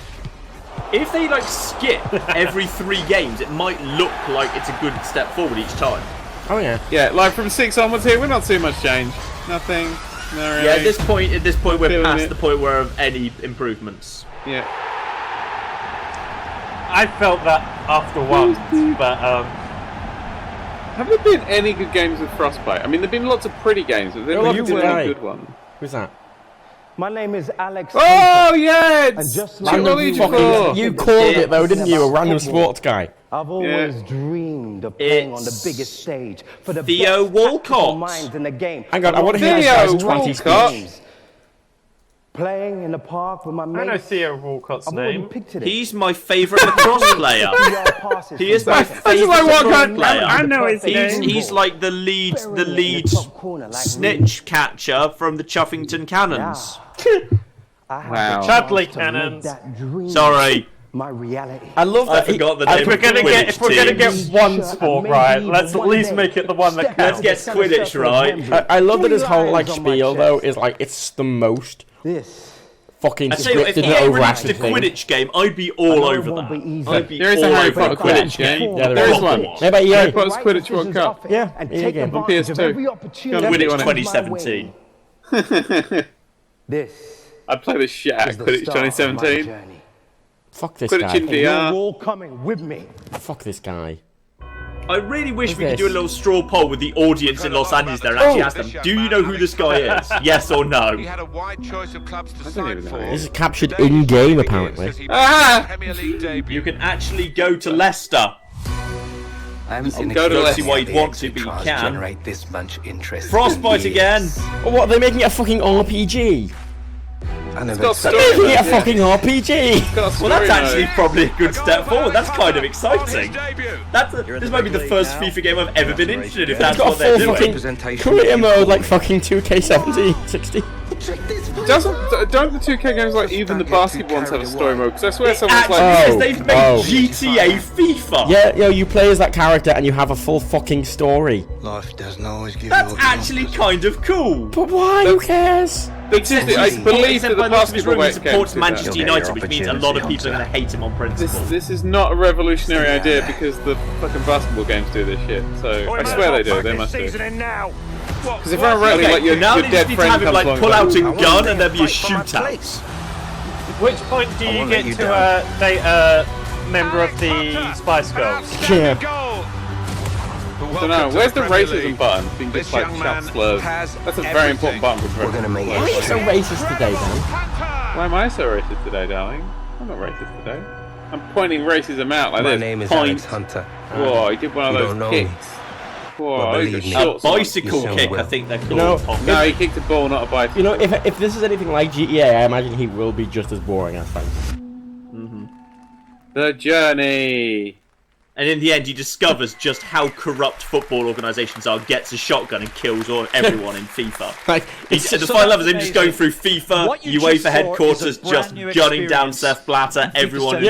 If they skip every 3 games, it might look like it's a good step forward each time. Oh yeah. Yeah, like from 6 onwards here, we're not seeing much change. Nothing. No, really. Yeah, at this point we're past the point where of any improvements. Yeah. I felt that after once, but have there been any good games with Frostbite? I mean, there've been lots of pretty games, but there haven't been any good ones. Who's that? My name is Alex. Oh yeah, it's just you called it though, didn't you? A random sports guy. I've always dreamed of playing on the biggest stage for the Theo best Walcott minds in the game. Hang on, I want to hear this guy's 20 speech. Playing in the park with my mates. I know Theo Walcott's name. He's my favourite lacrosse player. He is my favourite lacrosse player. I know his name. He's like the lead snitch catcher from the Chuffington Cannons. Wow. Chudley Cannons. Sorry. My reality. I love that. I forgot the name. If we're gonna get one sport right, let's at least make it the one that counts. Let's get Quidditch right. I love that his whole spiel though is it's the most fucking if scripted and EA released a overacted thing. Quidditch game, I'd be all over that. I'd be There is a all Harry over Potter the Quidditch game. Yeah, there is one. Maybe EA. Harry Potter's Quidditch World Cup. Yeah, take game on PS2. Quidditch 2017. I'd play the shit out of Quidditch 2017. Fuck this Quidditch guy. in VR. You're all coming with me. Fuck this guy. I really wish we could do a little straw poll with the audience in Los Angeles there and actually ask them, do you know who this guy is? Yes or no? He had a wide choice of clubs to sign for. This is captured in-game apparently. You can actually go to Leicester. Don't see why you'd want to, but you can. Frostbite again! Oh, what, are they making it a fucking RPG? They're making it a fucking RPG! Well, that's actually probably a good step forward. That's kind of exciting. This might be the first FIFA game I've ever been interested in, if that's what they're doing. Career mode like fucking 2K70, 60. Don't the 2K games, like even the basketball ones, have a story mode? Because I swear someone's like, because they've made GTA FIFA. Yeah, you play as that character and you have a full fucking story. Life doesn't always give That's actually kind of cool. But why? Who cares? I believe that the basketball he supports Manchester United, which means a lot of people are going to hate him on principle. This is not a revolutionary idea because the fucking basketball games do this shit. So I swear they do. They must do. Because if I'm rightly, like your dead friend comes along, pull out a gun and there'll be a shootout. Which point do you get to date a member of the Spice Girls? I don't know. Where's the racism button? Being just like shout slurs. That's a very important button. Why are you so racist today, Dan? Why am I so racist today, darling? I'm not racist today. I'm pointing racism out like this. My name is Alex Hunter. Whoa, he did one of those kicks. Whoa, a bicycle kick, I think they're called. No, he kicked a ball, not a bicycle. You know, if this is anything like GTA, I imagine he will be just as boring as Francis. The journey. And in the end, he discovers just how corrupt football organisations are, gets a shotgun and kills everyone in FIFA. The final level is him just going through FIFA, UEFA headquarters, just gunning down Sepp Blatter, everyone.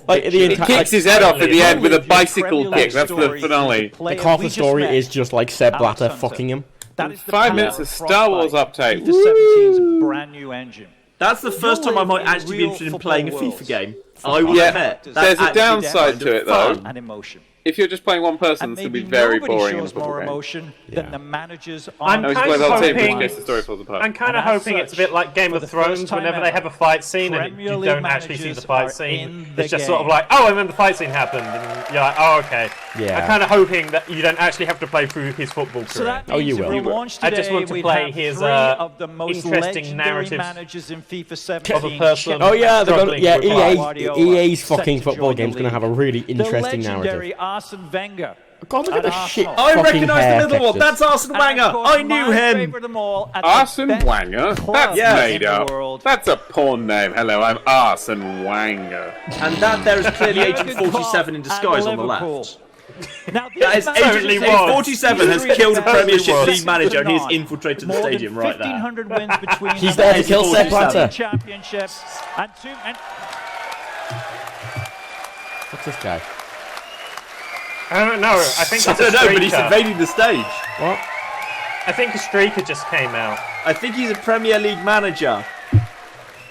Like, he kicks his head off at the end with a bicycle kick. That's the finale. Like half the story is just like Sepp Blatter fucking him. 5 minutes of Star Wars update. FIFA 17's brand new engine. That's the first time I might actually be interested in playing a FIFA game. I will admit. There's a downside to it though. And emotion. If you're just playing one person, it's going to be very boring. Shows more emotion than the managers. I'm kind of hoping it's a bit like Game of Thrones. Whenever they have a fight scene and you don't actually see the fight scene, it's just sort of like, oh, and then the fight scene happened, and you're like, oh, okay. Yeah. I'm kind of hoping that you don't actually have to play through his football career. Oh, you will. I just want to play his interesting narrative managers in FIFA 17. of a person. Oh yeah, EA's fucking football game's going to have a really interesting narrative. Arsene Wenger. God, look at the shit. I recognise the middle one. That's Arsene Wenger. I knew him. Arsene Wenger? That's made up. That's a porn name. Hello, I'm Arsene Wenger. And that there is clearly Agent 47 in disguise on the left. Now, that is Agent 47 has killed a Premiership League manager and he has infiltrated the stadium right there. 1,500 wins between He's there to kill Sepp Blatter. Championships and What's this guy? I don't know. I think I don't know, but he's invading the stage. What? I think a streaker just came out. I think he's a Premier League manager.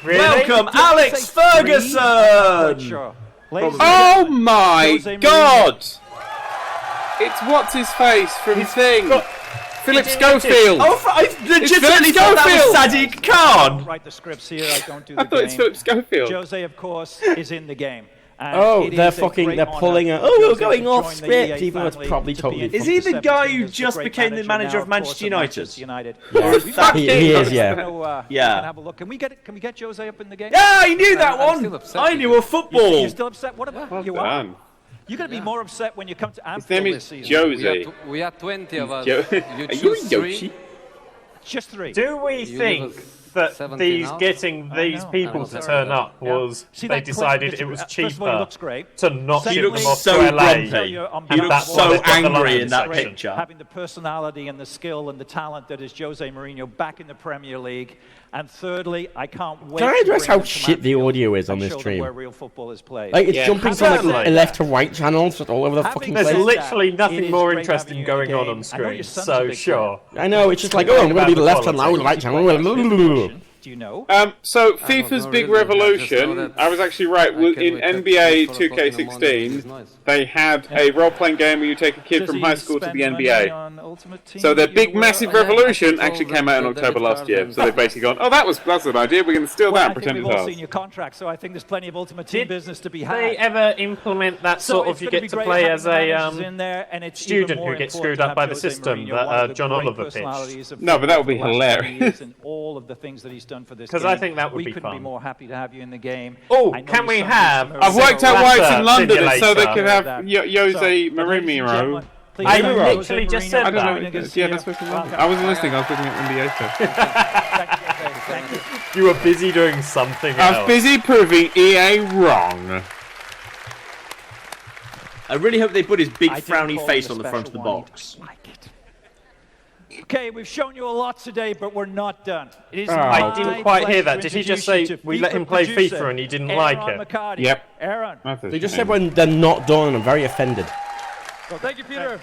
Really? Welcome, Alex Ferguson! Oh my God! It's what's his face from Thing. Philip Schofield. Oh, I legitimately thought that was Sadiq Khan. Write the scripts here. I don't do the I thought it's Philip Schofield. Jose, of course, is in the game. They're pulling a. Oh, we're going off script, even though it's probably totally. Is he the guy who just became the manager of Manchester United? Yeah, he is. Yeah. Yeah. Have a look. Can we get Jose up in the game? Yeah, I knew that one. I knew a football. You're still upset? What about you? Are? You're going to be more upset when you come to Anfield this season. His name is Jose. We had 20 of us. Are you Yoshi? Just 3. Do we think that getting these people to turn up was they decided it was cheaper to not ship them off to LA? He looks so angry in that picture. Having the personality and the skill and the talent that is Jose Mourinho back in the Premier League. And thirdly, I can't wait. Can I address how shit the audio is on this stream? Where real football is played. Like it's jumping from like left to right channels just all over the fucking place. There's literally nothing more interesting going on screen. So sure. I know it's just like I'm going to be the left channel, now the right channel. Do you know? So FIFA's big revolution, I was actually right, in NBA 2K16, they had a role-playing game where you take a kid from high school to the NBA. So their big, massive revolution actually came out in October last year. So they've basically gone, oh, that's an idea, we're going to steal that and pretend it's ours. We've all seen your contract, so I think there's plenty of Ultimate Team business to be had. Did they ever implement that sort of, you get to play as a student who gets screwed up by the system that John Oliver pitched? No, but that would be hilarious. And all of the things that he's done done for this Because game. I think that would we be couldn't fun. be more happy to have you in the game. Oh, I know can your we son have? is I've worked out why it's in London, Simulator. so they could have Jose So, ladies and Mourinho. gentlemen, please I thank literally Jose just Mourinho said I for don't that. joining know. us Yeah, here. that's supposed to be London. Welcome. I wasn't listening. I was looking at NBA stuff. Thank you. You were busy doing something I was else. busy proving EA wrong. I really hope they put his big I didn't frowny call face it a on the front of the special one. box. Okay, we've shown you a lot today, but we're not done. It is I my didn't quite hear that. pleasure Did he to just introduce say you to we let him play producer FIFA and he didn't Aaron like it? McCarty. Yep. Aaron. They just said when they're not done, and I'm very offended. Well, thank you, Peter.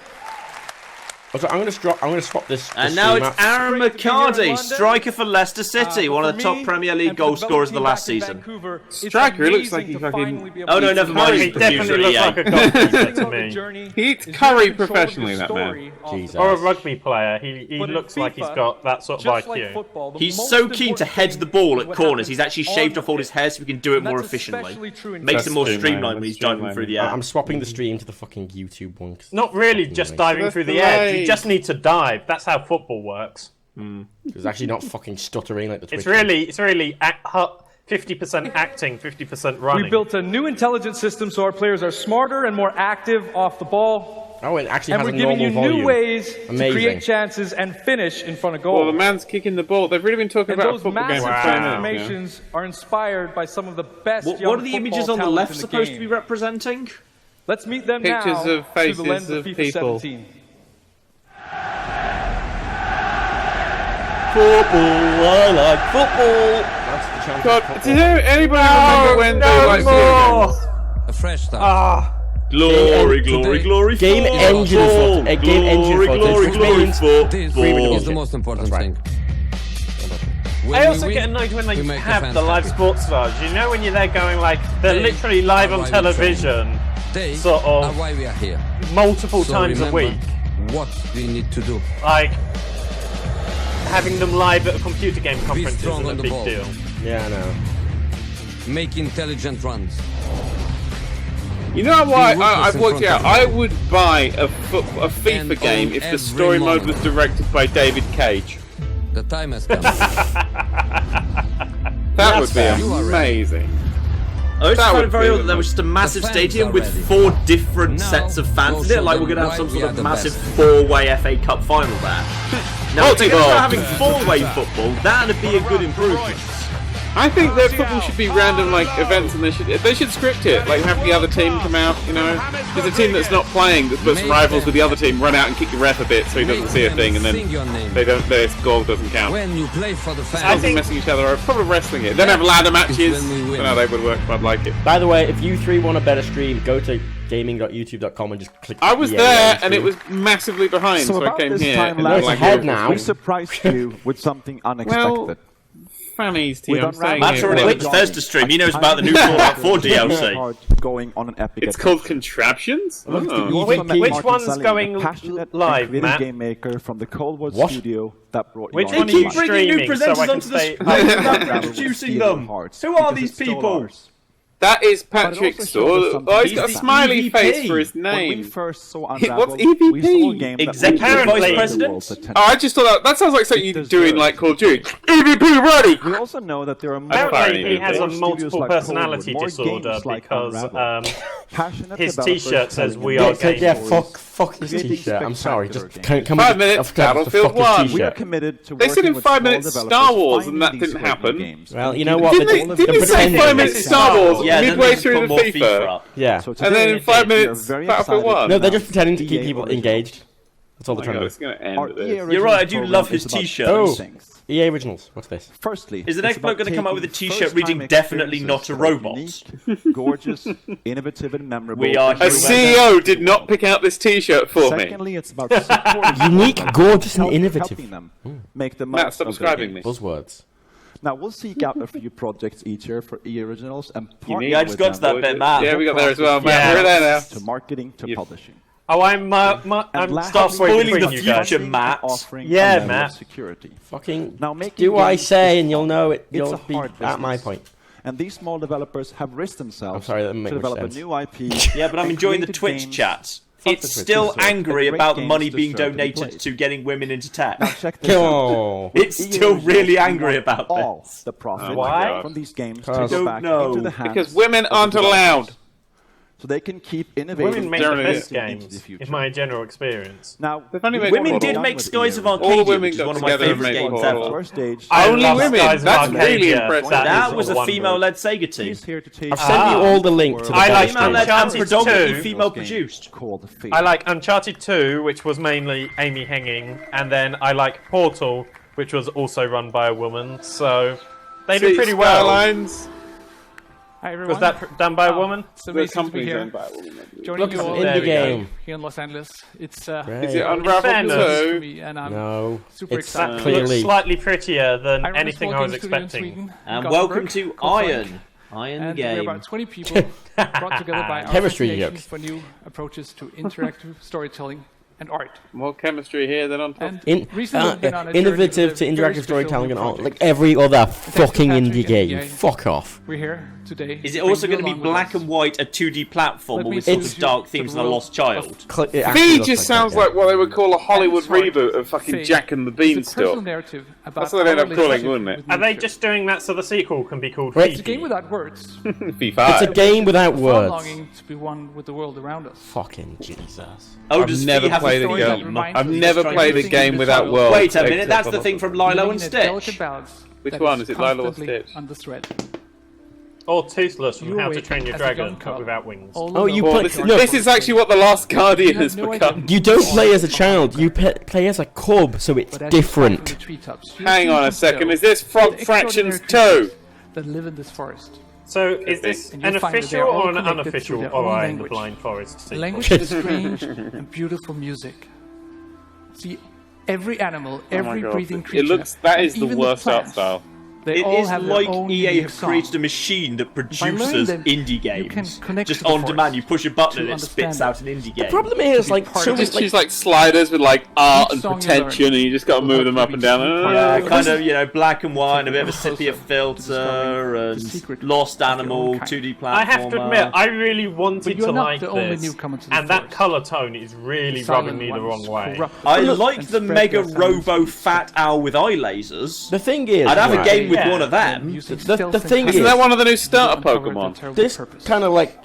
Also, I'm gonna swap this. And now it's Aaron McCarty, striker for Leicester City, one of the top Premier League goal scorers of the last season. Striker, he looks like he fucking... Oh no, never mind. He He's the definitely producer looks at like a EA. goalkeeper to me. He eats curry professionally, that man. Jesus. Or a rugby player. He looks like he's got that sort of IQ. He's so keen to head the ball at corners, he's actually shaved off all his hair so he can do it more efficiently. Makes it more streamlined when he's diving through the air. I'm swapping the stream to the fucking YouTube one. Not really just diving through the edge. You just need to dive. That's how football works. It's actually not fucking stuttering like the Twitch. It's really 50% acting, 50% running. We built a new intelligence system so our players are smarter and more active off the ball. Oh, it actually and has we're a giving you normal volume. new ways Amazing. to create chances and finish in front of goal. Well, the man's kicking the ball. They've really been talking and about a those football game massive for 20 minutes. transformations are inspired by some of the best What young are the images football on the left talent in supposed game. to be representing? Let's meet them Pictures now of faces through the lens of FIFA people. 17. Football, I like football. That's the chance. God, does anybody remember when they liked video games? A fresh start. Glory, glory, glory, Game football. engine footage. Game engine Glory, footage. glory, Which glory, means football. Is the most important thing. I also get annoyed when they have the live sports stars. You know when you're there going like, they're literally live on television, sort of why we are here. multiple times a week. What we need to do. Like, having them live at a computer game conference strong isn't on a the big ball. deal. Yeah, I know. Make intelligent runs. You know why I've in worked it front out? of I would buy a FIFA And game own if the every story mode was moment. directed by David Cage. The time has come. That would be You are amazing. I just That found would it very be odd the that there was just a massive fans stadium are with ready. 4 different Now, sets of fans go in it. show Like we're them going to have why some we sort are of the massive best. 4-way FA Cup final there. Now, if they're going to start having 4-way football, that'd be a good improvement. I think that football should be random, like events, and they should script it. Like have the other team come out. You know, there's a team that's not playing that puts rivals with the other team, run out and kick the ref a bit so he doesn't see a thing, and then their goal doesn't count. When you play for the I fans. think messing each other up, probably wrestling it. Then have ladder matches. No, they would work. I'd like it. By the way, if you three want a better stream, go to gaming.youtube.com and just click. I was EA there, on and it stream. was massively behind, so I about came this here. time and last like, ahead now. we surprised you with something unexpected. Fanny's team. With I'm saying Matt's here, already but- on the Bethesda stream. He knows about the new Fallout 4 DLC. Going on an epic It's called Contraptions? Oh. Which one's going live, Matt? game maker from the Coldwood What? studio that brought Which you one are They you keep bringing new streaming so I presenters can onto the say... screen without introducing them. Who are these people? That is But it Patrick also showed us Store. something Oh, he's got a He's the smiley EVP. face for his When we name. first saw What's Unraveled, EVP? we saw a game that Executive really Vice changed the President? world's attention. Oh, I just thought that sounds like something you It do in deserves like Call of Duty. EVP ready! We also know that there are more Apparently he has a more studios multiple like personality Coldwood, more disorder games like because Unraveled. Passionate his developers t-shirt says telling we amazing are gamers. Yeah, stories, fuck his creating t-shirt. I'm sorry, just spectacular come 5 minutes, Battlefield 1. We are committed to They said working in with 5 small minutes developers Star Wars, finding and that these didn't great happen. games. Well, you know what? Didn't they say 5 minutes Star Wars Yeah, then midway they just through put the more FIFA FIFA? up. Yeah. So And then in today, 5 we are minutes, very Battlefield excited 1. No, they're to just pretending to keep EA people Originals. engaged. That's all Oh they're my trying God, to it's do. going to Our end with EA this. You're right, I Originals do program love his is about t-shirt. three Oh. things. EA Originals. What's this? Firstly, Is the next it's bloke about going to come out with a taking t-shirt reading first-time "Definitely not a experiences that are robot"? unique, gorgeous, innovative, and memorable. We are A CEO did not pick out this T-shirt for me. Secondly, it's about supporting Unique, them, gorgeous, and helping innovative. them make the Matt, most stop of their describing me. games. Buzzwords. Now, we'll seek out a few projects each year for EA Originals and partner Yeah, I just with got to them that bit, Matt. Yeah, we got there as well, from Matt. We're there now. to marketing to publishing. Oh, I'm And lastly, stop spoiling between the you guys. future, Matt. Offering Yeah, a level Matt. of security. Fucking Now, making do I games say is and you'll hard. know it. It's You'll a be hard at my business. point. And these small developers have risked themselves I'm sorry, that didn't to make much develop sense. a new IP. Yeah, but I'm and enjoying the created Twitch games chat. it's still angry about the money being donated to getting women into tech. It's still really angry about this. The profit from these games I to go back into the hands because women aren't allowed. So they can keep innovating. Women make the best games, in my general experience. Now, women did make Skies of Arcadia, which is one of my favourite games ever. Only women. That's really impressive. That was a female-led Sega team. I've sent you all the link to the female-led and predominantly female-produced. I like Uncharted 2, which was mainly Amy Henging, and then I like Portal, which was also run by a woman. So they do pretty well. Skylines. Hi everyone. Was that done by a woman? It's amazing to be here. Joining you all indie game here in Los Angeles. It's is it Unravel 2? And I'm no, super excited. Clearly slightly prettier than anything I was expecting. And welcome to Iron. Iron Game. We're about 20 people brought together by our chemistry fascinations for new approaches to interactive storytelling and art. More chemistry here than on top. Innovative to interactive storytelling and art, like every other fucking indie game. Fuck off. We're here today. Is it also going to be black and white, a 2D platform with sort of dark themes and a lost child? V just sounds like what they would call a Hollywood reboot of fucking Jack and the Beanstalk. That's what they'd end up calling, wouldn't it? Are they just doing that so the sequel can be called It's a game without words. FIFA. It's a game without words. Longing to be one with the world around us. Fucking Jesus. Oh, I've never played a game. I've never played a game without words. Wait a minute, that's the thing from Lilo and Stitch. Which one? Is it Lilo or Stitch? Or Toothless from How to Train Your Dragon, but without wings. Oh, you play. No, this is actually what The Last Guardian has become. You don't play as a child. You play as a cub, so it's different. Hang on a second. Is this Frog Fractions 2? That live in this forest. So, is this an official or an unofficial Ori in the Blind Forest sequel? The language is strange and beautiful music. See, every animal, every breathing creature. That is the worst art style. It is like EA have created a machine that produces indie games. Just on demand, you push a button and it spits out an indie game. The problem is, like, just use like sliders with like art and pretension, and you just got to move them up and down. Yeah, kind of, black and white, a bit of a sepia filter, and Lost Animal, 2D platformer. I have to admit, I really wanted to like this, and that colour tone is really rubbing me the wrong way. I like the Mega Robo Fat Owl with eye lasers. The thing is, I'd have a game with one of them. The thing is, isn't that one of the new starter Pokemon? This kind of like.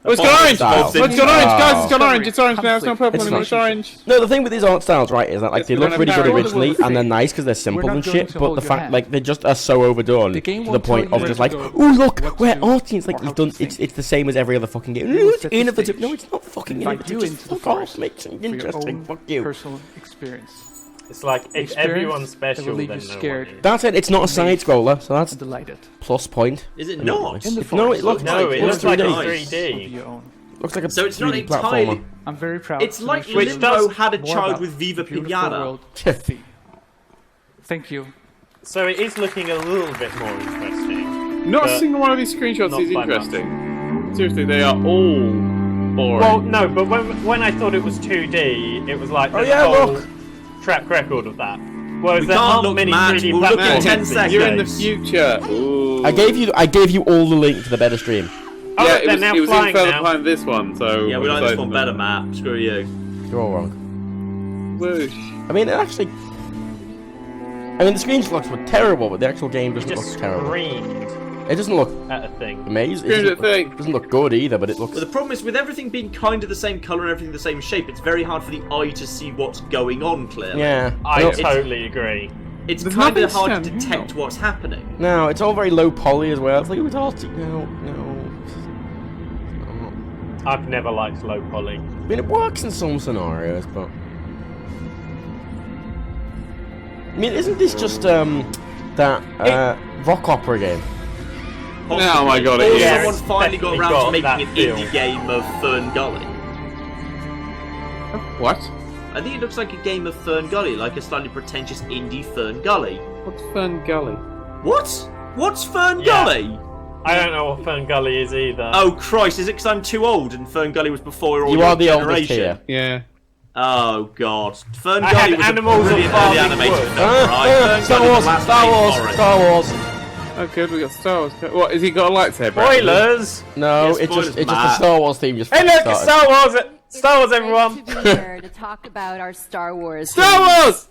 Oh, it's got orange! Oh, it's got orange, guys! It's got orange! It's orange now, it's not purple anymore, it's orange! No, the thing with these art styles, right, is that like they look really good originally, and they're nice because they're simple and shit, but the fact, like, they just are so overdone to the point of just like, oh look, we're arty! It's like, you've done, it's the same as every other fucking game. It's innovative. No, it's not fucking innovative. Just fuck off, make something interesting. Fuck you. Personal experience. It's like, if everyone's special, then no one is. That's it, it's not a side scroller, so that's delighted. Plus point. Is it not? No, it looks like 3D. Looks like a so it's not 3D entirely. platformer. I'm very proud. It's like Limbo had a child with Viva Pinata. Thank you. So it is looking a little bit more interesting. Not a single one of these screenshots is interesting. Seriously, they are all boring. Well, no, but when I thought it was 2D, it was like look. Track record of that. Whereas there can't aren't look, many Matt. 3D We'll look in 10 seconds. You're in the future. Ooh. I gave you all the link to the better stream. Oh, yeah, look, it was in further behind this one, so... Yeah, we like this one better, Matt. Screw you. You're all wrong. Whoosh. I mean, it actually... I mean, the screenshots were terrible, but the actual game doesn't look terrible. It doesn't look at a thing. Amazing. It doesn't look good either, but it looks... But the problem is, with everything being kind of the same colour and everything the same shape, it's very hard for the eye to see what's going on clearly. Yeah. I totally agree. It's kind of hard to detect what's happening. No, it's all very low poly as well. It's like, it was arty. No. I've never liked low poly. I mean, it works in some scenarios, but... I mean, isn't this just, that, rock opera game? Possibly. Oh my god, it is. Someone finally got around to making an indie game of Fern Gully. What? I think it looks like a game of Fern Gully, like a slightly pretentious indie Fern Gully. What's Fern Gully? What? What's Fern Gully? I don't know what Fern Gully is either. Oh Christ, is it because I'm too old and Fern Gully was before all you your are the generation? oldest here. Yeah. Oh god. Fern Gully was animals a brilliant early animated film, right? Star Wars. Oh good, we got Star Wars. What, has he got a lightsaber? Spoilers! No, Yeah, it's spoilers, just the Matt. Star Wars theme just Hey look, it's Star Wars! Star Wars, everyone. To be here to talk about our Star Wars. Star Wars.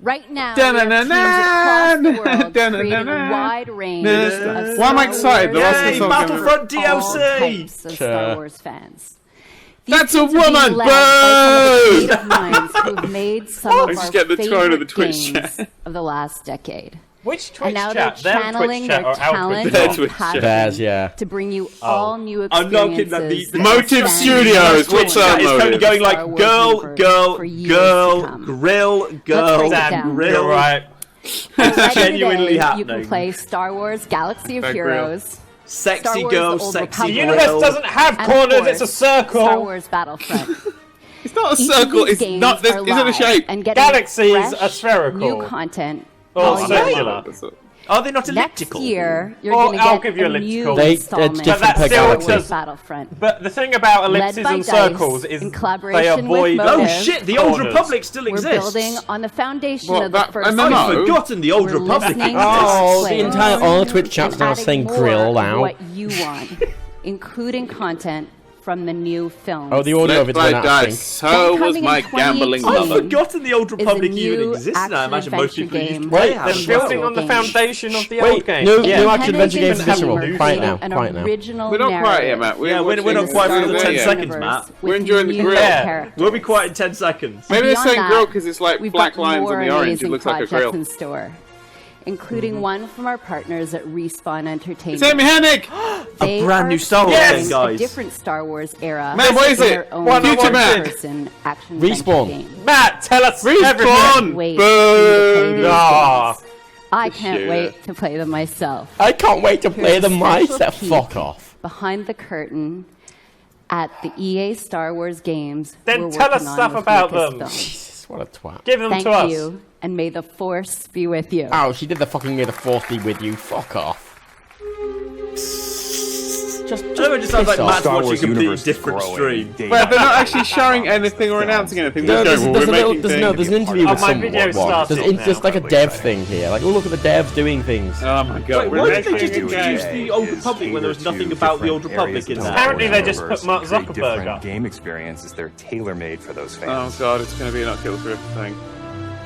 Right now, we have teams across the world creating a wide range of Why am I excited? Yay, Battlefront all DLC. types of Star Wars fans. That's a woman, boo! Minds who have made some of our get the tone of the favorite Twitch games chat. of the last decade. Which Twitch and now chat? they're channeling their talent and passion to bring you all new experiences. I'm not kidding. The Motive Studios. What's up, It's totally Motive? going like girl, grill, grill. Right. It's genuinely You happening. can play Star Wars Galaxy of Heroes. Sexy girl, sexy The universe doesn't have corners, it's a circle. Star Wars Battlefront. It's not a circle, it's not, this isn't a shape. And getting Galaxies are spherical. New content. Oh, all year circular. long. Are they not elliptical? Next year, you're Well, going to I'll get give you a elliptical. new installment it's different per of galaxy. Battlefront. But the thing about ellipses Led by and DICE, circles is in they collaboration avoid with Motive, Oh shit, the Old Republic still we're exists. building on the foundation What, of the that first MMO? I've forgotten the Old We're Republic listening exists. to Oh, the players entire all Twitch chat's and now adding saying more grill of now. what you want, including content from the new films. Oh, the audio of Let's it's play been out, I think. dice. So was my gambling I've mother. forgotten the Old Republic is a even new exists now. I imagine most people used to action-adventure play game. it. They're building on the foundation of the old Wait, game. new Yeah. action adventure games Independent additional. gamer Quiet now, creating quiet an now. original We're not quiet here, narrative Matt. Yeah, we're not watching quiet for this the 10 yet. seconds, Matt. We're enjoying the new grill. characters. We'll be quiet in 10 seconds. Maybe they're Beyond saying that, grill because it's like we've black got lines more on the orange. It amazing looks like a projects grill. in store, including one from our partners at Respawn Entertainment. It's Amy Hennig! They A brand are new Star Wars exploring game, guys. A different Star Wars era. Matt, what is in it? their own Future Matt. first-person action Respawn. adventure game. Matt, tell us Can't everything. wait Boo! to play these Ah. games. I can't Shit. wait to play them myself. I can't wait to play Here's a them special myself. peek Fuck off. Behind the curtain at the EA Star Wars games. Then we're tell us working on stuff with about them. Lucasfilm. Jesus, what a twat. Give them Thank to us. you, and may the Force be with you. Oh, she did the fucking May the Force be with you. Fuck off. Just I know it just sounds like piss off. Matt's watching a completely different stream. But they're not actually showing anything or announcing anything. No, They're there's, going, there's, well, a we're little, making there's, no, things. there's an interview with my someone. video started There's like a dev thing here. Like, oh, look at the devs doing things. Oh my god, Wait, we're why did they making just a introduce game. the Old Republic when there was nothing about the Old Republic in there? Apparently they just put Mark Zuckerberg different up. game experiences. They're tailor-made for those Oh fans. god, it's going to be an Oculus Rift thing.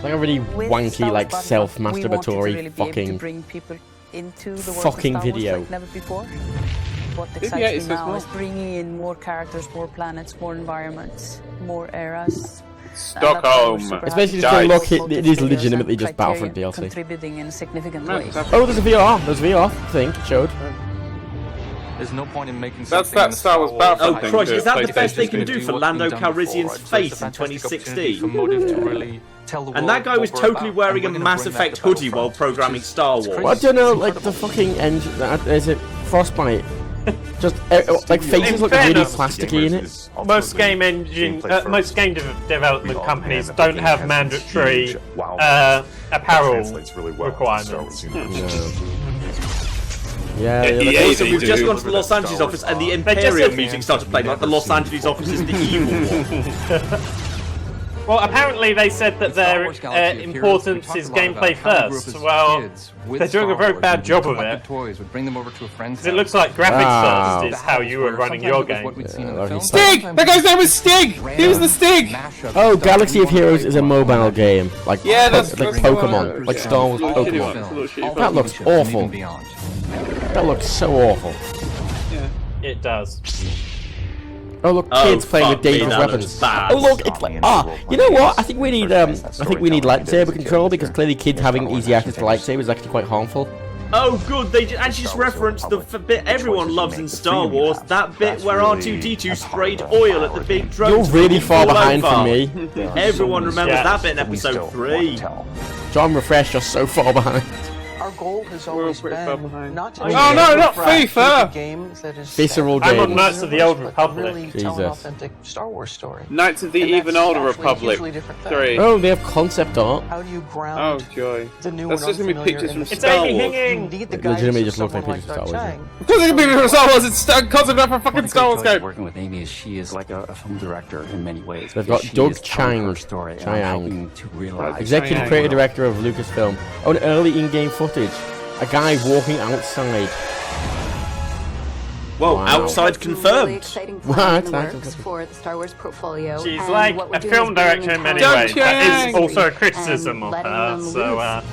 Like a really wanky, like self-masturbatory fucking video. Never before. What Yeah, excites it's me so now small. is bringing in more characters, more planets, more environments, more eras. Stockholm. It's basically just going, look, it is legitimately just Battlefront DLC. Contributing in significant No, ways. Oh, there's a VR. There's a VR thing. It showed. There's no point in making That's something that in the Star Wars Wars Battlefront Oh thing Christ, to is that the best they PlayStation's can gonna do do for what's Lando been done Calrissian's before. face It's a in fantastic opportunity 2016? for Motive to really tell the And that world guy was what we're totally about, wearing a and we're gonna Mass bring Effect that to hoodie while Battlefront, programming which is- Star it's Wars. Well, I don't know, like the fucking engine. Is it Frostbite? Just like faces look really fairness, plasticky in it. Most game development companies don't have mandatory apparel requirements. Yeah, Also, we've just gone to the Los Angeles office and the Imperial music started playing, like the Los Angeles office is the evil one. Well, apparently they said that their importance is gameplay first. Well, they're doing a very bad job of it. Because it looks like graphics first is how you were running your game. Stig! That guy's name was Stig! He was the Stig! Oh, Galaxy of Heroes is a mobile game. Like, Yeah, that's like the one. Pokemon. Like Star Wars It's a little shitty one. Pokemon. It's a little shitty That looks awful. That looks so awful. It does. Oh look, kids playing with dangerous weapons. Oh look, it's like you know what? I think we need lightsaber control because clearly kids having easy access to lightsabers is actually quite harmful. Oh good, they actually just referenced the bit everyone loves in Star Wars, that bit where R2-D2 sprayed oil at the big drone. You're really far behind from me. Everyone remembers that bit in episode 3. John Refresh, you're so far behind. Our goal has always been not to Oh no, not FIFA! games that is Visceral I'm on games. Knights of the Old Republic. really tell an Jesus. authentic Star Wars story. Knights of the And that's Even Older actually a Republic hugely different thing. 3. Oh, they have concept art. How do you Oh ground joy. the new That's and just gonna be unfamiliar pictures in from the It's Star Amy Wars. Hinging! Indeed, the It legitimately guidance just of looks like someone pictures of Star Wars. Chang. Because it can be from Star Wars, it's concept art for fucking Star Wars game! Working with Amy is she is like a film director in many ways. They've got She Doug is telling her Chang. story, and Chang. helping to realize Executive creative director of Lucasfilm. Oh, and early in-game footage. A guy walking outside. Well, outside confirmed. Really exciting plan in the works for the Star Wars portfolio. She's and like what we're a doing film is bringing director in many talent ways. from That is the also a industry criticism and of letting her. them So, loose.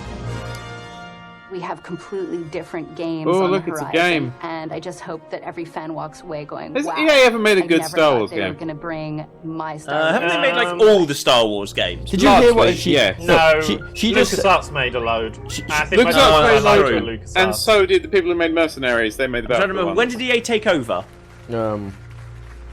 We have completely different games Oh, on look, the it's a horizon, game. and I just hope that every fan walks away going, Has wow, EA ever made a I good never Star thought Wars they were game? going to bring my Star Wars. Haven't they made like all the Star Wars games? Did you hear what she? Yeah. no, she just. LucasArts made a load. I think LucasArts made a load, LucasArts. and so did the people who made Mercenaries. They made the I'm trying to Battlefield remember, one. when did EA take over?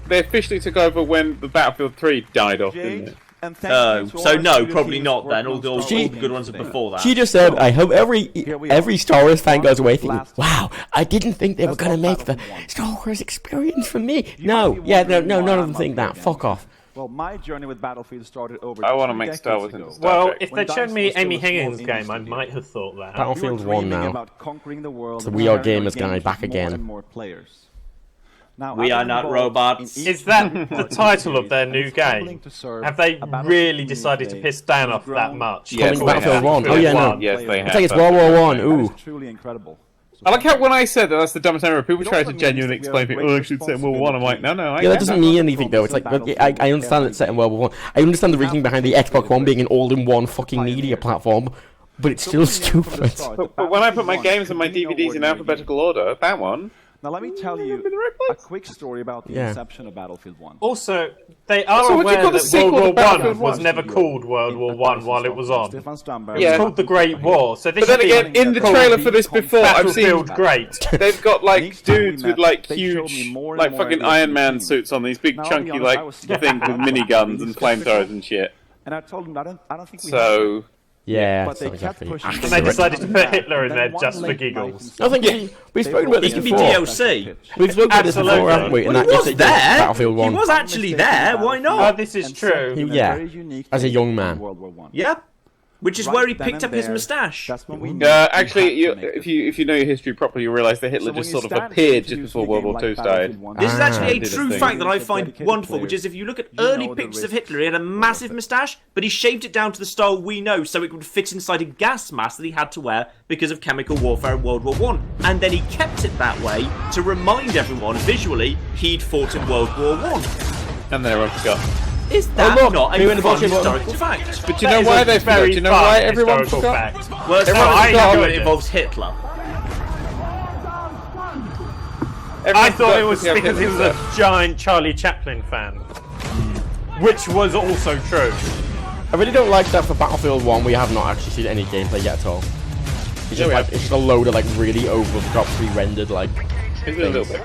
They officially took over when the Battlefield 3 died off, didn't it? So no, probably not then. All the good ones are before that. She just said, "I hope every Star Wars fan goes away thinking, wow, I didn't think they were going to make the Star Wars experience for me." No, none of them think that. Fuck off. Well, my journey with Battlefield started over. I want to make Star Wars into Star Trek. If they'd shown me Amy Higgins' game, I might have thought that. Battlefield 1 now. It's the We Are Gamers guy back again. We are not robots. Is that the title of their new game? Have they really decided to piss Dan off that much? Yes, Battlefield 1. Oh yeah, no. Yes, they have. I think it's World War 1. Ooh. Truly incredible. I like how when I said that that's the dumbest ever, people try to genuinely explain to me, oh, I should say World War 1. I'm like, no. Yeah, that doesn't mean anything though. It's like, I understand it's set in World War 1. I understand the reasoning behind the Xbox One being an all-in-one fucking media platform, but it's still stupid. But when I put my games and my DVDs in alphabetical order, that one... Now let me tell you a quick story about the inception of Battlefield 1. Also, they are aware that World War 1 was never called World War 1 while it was on. It was called the Great War. So this but then again, in the trailer for this before, I've seen Great. They've got like dudes with like huge, like fucking Iron Man suits on, these big chunky like things with miniguns and flamethrowers and shit. And I told them I don't think we so. Yeah, but they kept pushing. And they decided to put Hitler in there just for giggles. I think we've spoken about this He can be before. DLC. We've spoken about this before, haven't we? He was there. Battlefield 1. He was actually there. Why not? Oh, this is true. Yeah, as a young man. Yeah. Which is where he picked up his moustache. Actually, if you know your history properly, you realise that Hitler just sort of appeared just before World War II started. This is actually a true fact that I find wonderful, which is if you look at early pictures of Hitler, he had a massive moustache, but he shaved it down to the style we know so it would fit inside a gas mask that he had to wear because of chemical warfare in World War I. And then he kept it that way to remind everyone visually he'd fought in World War I. And then everyone forgot. Is that not a fun historical fact? But do you know why they forgot? Do you know why everyone forgot? Well, it's not when it involves Hitler. I thought it was because he was a giant Charlie Chaplin fan. Which was also true. I really don't like that for Battlefield 1 we have not actually seen any gameplay yet at all. It's just a load of like really over-the-top pre-rendered like things. A little bit.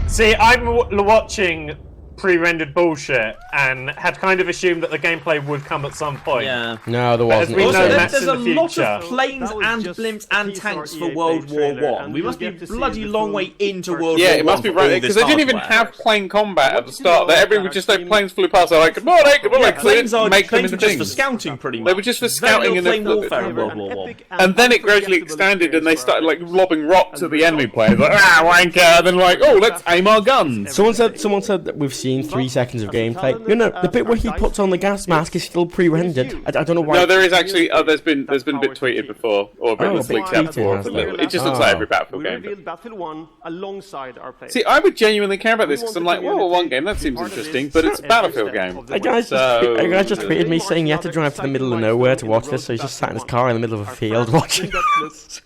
See, I'm watching pre-rendered bullshit and had kind of assumed that the gameplay would come at some point. Yeah. No, there wasn't. Also, there's a lot of planes and blimps and tanks for World War One. We must be a bloody long way into World War One. Yeah, it must be right because they didn't even have plane combat at the start. Everyone just like planes flew past. They're like, good morning, planes are make them into just for things. scouting, pretty much. They were just for scouting and plane warfare in World War One. And then it gradually expanded, and they started like lobbing rocks at the enemy players, like wanker. And then like, oh, let's aim our guns. Someone said that we've seen 3 seconds of gameplay. The bit where he puts on the gas mask is still pre-rendered. I don't know why. No, there is actually. There's been a bit tweeted before, or a bit was leaked out before. It just looks like every Battlefield game. Battlefield 1 alongside our players. See, I would genuinely care about this because I'm like, World War One game, that seems interesting, but it's a Battlefield game. A guy just tweeted me saying he had to drive to the middle of nowhere to watch this, so he's just sat in his car in the middle of a field watching this.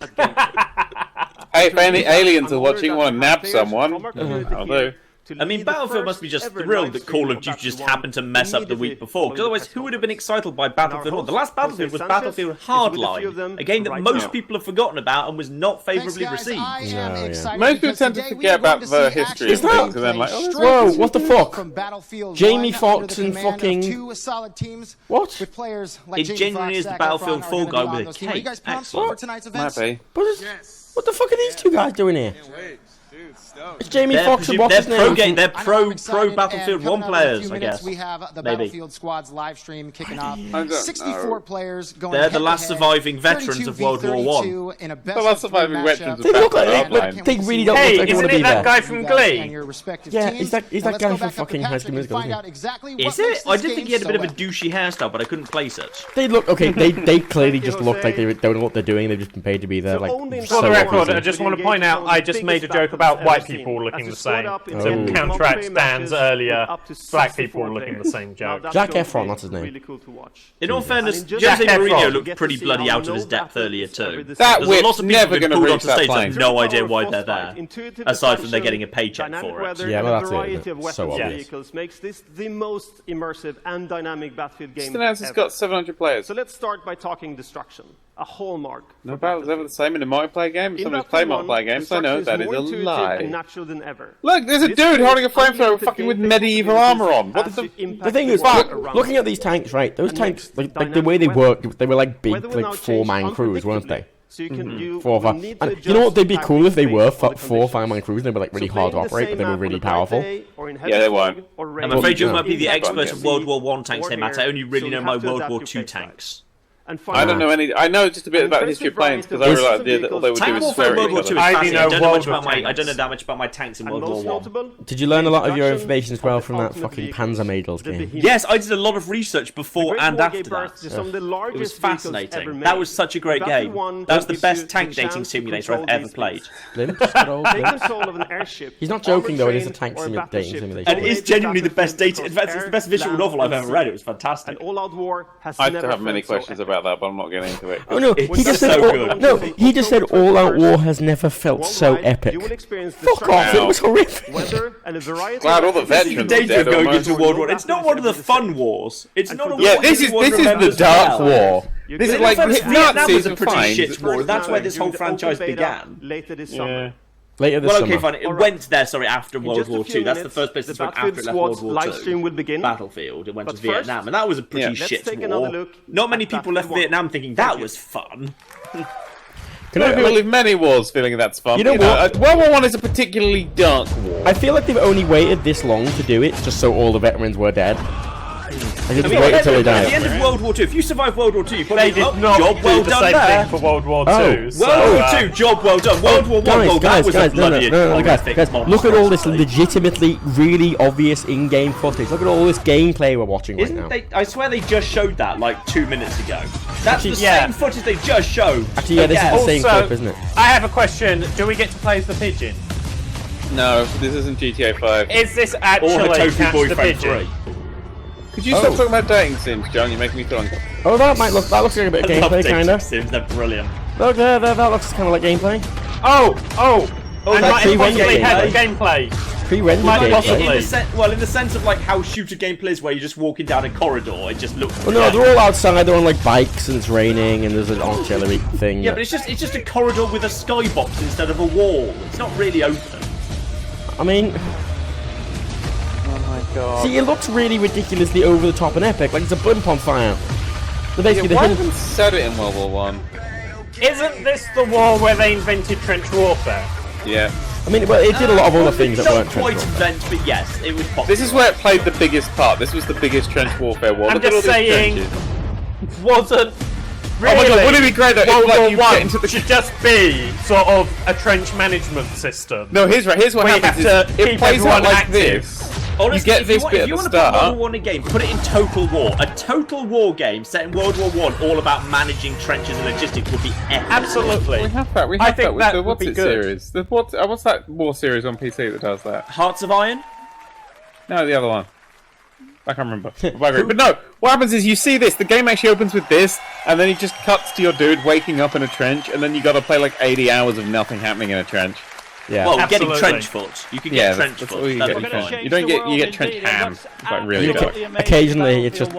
Hey, if any aliens are watching and want to nab someone, I'll do. I mean, Battlefield must be just thrilled that Call of Duty just happened to mess up the week before, because otherwise who would have been excited by Battlefield 1? The last Battlefield was Battlefield Hardline, a game that most people have forgotten about and was not favourably received. Most people tend to forget about the history of things and then like, oh, whoa, what the fuck? Jamie Foxx and fucking... What? It genuinely is the Battlefield 4 guy with a cape. Excellent. Might be. What the fuck are these two guys doing here? It's Jamie Foxx and what's his name? They're pro Battlefield 1 players, I guess. We have the Maybe. Battlefield Squad's live stream kicking off. 64 players going They're the last surviving veterans of World War One. The last surviving veterans of They look Battlefield like they really don't look like they want to be there. Isn't it that guy from Glee? Yeah, he's that guy from fucking High School Musical, isn't he? Is it? I did think he had a bit of a douchey hairstyle, but I couldn't place it. They look okay. They clearly just look like they don't know what they're doing. They've just been paid to be there. Like for the record, I just want to point out I just made a joke about about white people looking the same. So counteract Dan's earlier black people looking the same joke. Zac Efron, that's his name. Really cool to watch. In all fairness, Jose Mourinho looked pretty bloody out of his depth earlier too. That There's a lot whip's of people never who've been going to pulled reach onto that stage that plane. have no idea why they're there, aside from they're getting a paycheck Dynamic for it. weather Yeah, and well, a that's variety it. of weapons So and obvious. vehicles makes this the most immersive and dynamic Battlefield game Just announced it's ever. got 700 players. So let's start by talking destruction, a hallmark. No battle's ever the same in a multiplayer game. Some of us play multiplayer games, so I know that is a lie. And natural than ever. Look, there's a dude holding a flamethrower fucking with medieval armor on. What the thing is, looking at these tanks, right? Those tanks, like the way they worked, they were like big, like 4-man crews, weren't they? So you can 4 or 5. And you know what? They'd be cool if they were 4 or 5-man crews. And they were like really hard to operate, but they were really powerful. Yeah, they won't. I'm afraid you might be the expert of World War I tanks, hey Matt. I only really know my World War II tanks. I don't know any. I know just a bit about the history of planes because I realised that all they would do is swear at World War each II other. is fascinating. I don't know that much about my tanks in World War I. Did you learn a lot of your information as well from that fucking Panzermädels game? Yes, I did a lot of research before and after that. It was fascinating. That was such a great game. That was the best tank dating simulator I've ever played. He's not joking though, it is a tank dating simulator. And it is genuinely the best data. In fact, it's the best visual novel I've ever read. It was fantastic. I have many questions about that, but I'm not getting into it. Oh no, he just said he just said all-out war has never felt so epic. Fuck off, it was horrific. Glad all the veterans the danger of going into World War. It's not one of the fun wars. It's not a war. Yeah, this is the Dark War. This is like Vietnam was Nazis a and pretty fines. shit war. That's where this whole franchise began. Later this summer. Later this well, summer. okay, fine. It went there, after World War II. That's the first place it went after it left World War II. Livestream will begin. Battlefield. It went to Vietnam, and that was a pretty shit war. Not many people left Vietnam thinking that was fun. People live many wars feeling that's fun. You know what? World War I is a particularly dark war. I feel like they've only waited this long to do it just so all the veterans were dead. They just waited until they died. At the end of World War II, if you survive World War II, you probably did not job well do the done same there. thing for World War II. World War II, job well done. World War I, well, that was a bloody guys, look at all this legitimately really obvious in-game footage. Look at all this gameplay we're watching right now. I swear they just showed that like 2 minutes ago. That's the same footage they just showed. Actually, yeah, this is the same clip, isn't it? I have a question. Do we get to play as the pigeon? No, this isn't GTA 5. Is this actually Catch the Pigeon? 3. Could you stop talking about dating sims, John? You're making me feel uncomfortable. Oh, that looks like a bit of gameplay, kinda. Sims, they're brilliant. Look, that looks kind of like gameplay. I might have possibly had gameplay. Pre-rendered gameplay. In the sense of like how shooter gameplay is, where you're just walking down a corridor, it just looks. Well, no, they're all outside. They're on like bikes, and it's raining, and there's an artillery thing. Yeah, but it's just a corridor with a skybox instead of a wall. It's not really open. I mean. God. See, it looks really ridiculously over the top and epic, like it's a blimp on fire. So basically, why haven't said it in World War One? Isn't this the war where they invented trench warfare? Yeah. I mean, well, it did a lot of other things that weren't trench quite warfare. invent, but yes, it was popular. This is where it played the biggest part. This was the biggest trench warfare war. I'm just saying, wasn't. Really? Oh my God, wouldn't it be great that World like, War you I get into the... should just be sort of a trench management system. No, here's what happens. It plays out like this. Honestly, you get this bit at the start. If you want to put World War I in a game, put it in Total War. A Total War game set in World War I, all about managing trenches and logistics, would be epic. Absolutely. We have that. We have that with the What's It series. What's that war series on PC that does that? Hearts of Iron? No, the other one. I can't remember. But no, what happens is you see this. The game actually opens with this, and then it just cuts to your dude waking up in a trench, and then you got to play like 80 hours of nothing happening in a trench. Yeah. Well, getting trench foot. You can get trench foot. You get trench ham. It's like really dark. Occasionally, it's just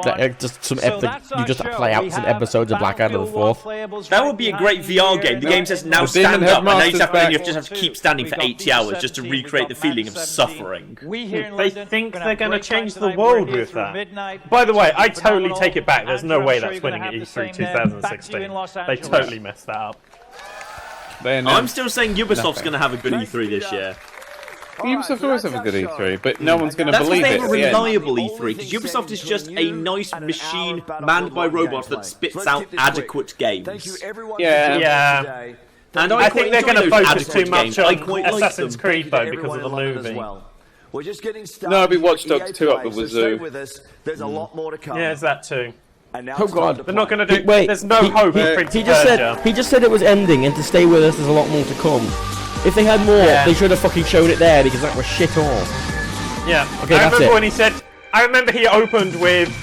some epic. You just play out some episodes of Blackadder the Fourth. That would be a great VR game. The game says now stand up, and now you just have to keep standing for 80 hours just to recreate the feeling of suffering. They think they're going to change the world with that. By the way, I totally take it back. There's no way that's winning at E3 2016. They totally messed that up. I'm still saying Ubisoft's going to have a good E3 this year. Ubisoft always have a good E3, but no one's going to believe it. That's a reliable E3, because Ubisoft is just a nice machine manned by robots that spits out adequate games. Yeah. And I think they're going to focus too much on Assassin's Creed, though, because of the movie. We're just getting started. No, it'll be Watch Dogs 2 up the wazoo. There's a lot more to come. Yeah, there's that too. Oh God! They're not going to do. Wait, there's no hope. He just said it was ending, and to stay with us, there's a lot more to come. If they had more, they should have fucking shown it there because that was shit all. Yeah. Okay, I that's remember it. when he said. I remember he opened with,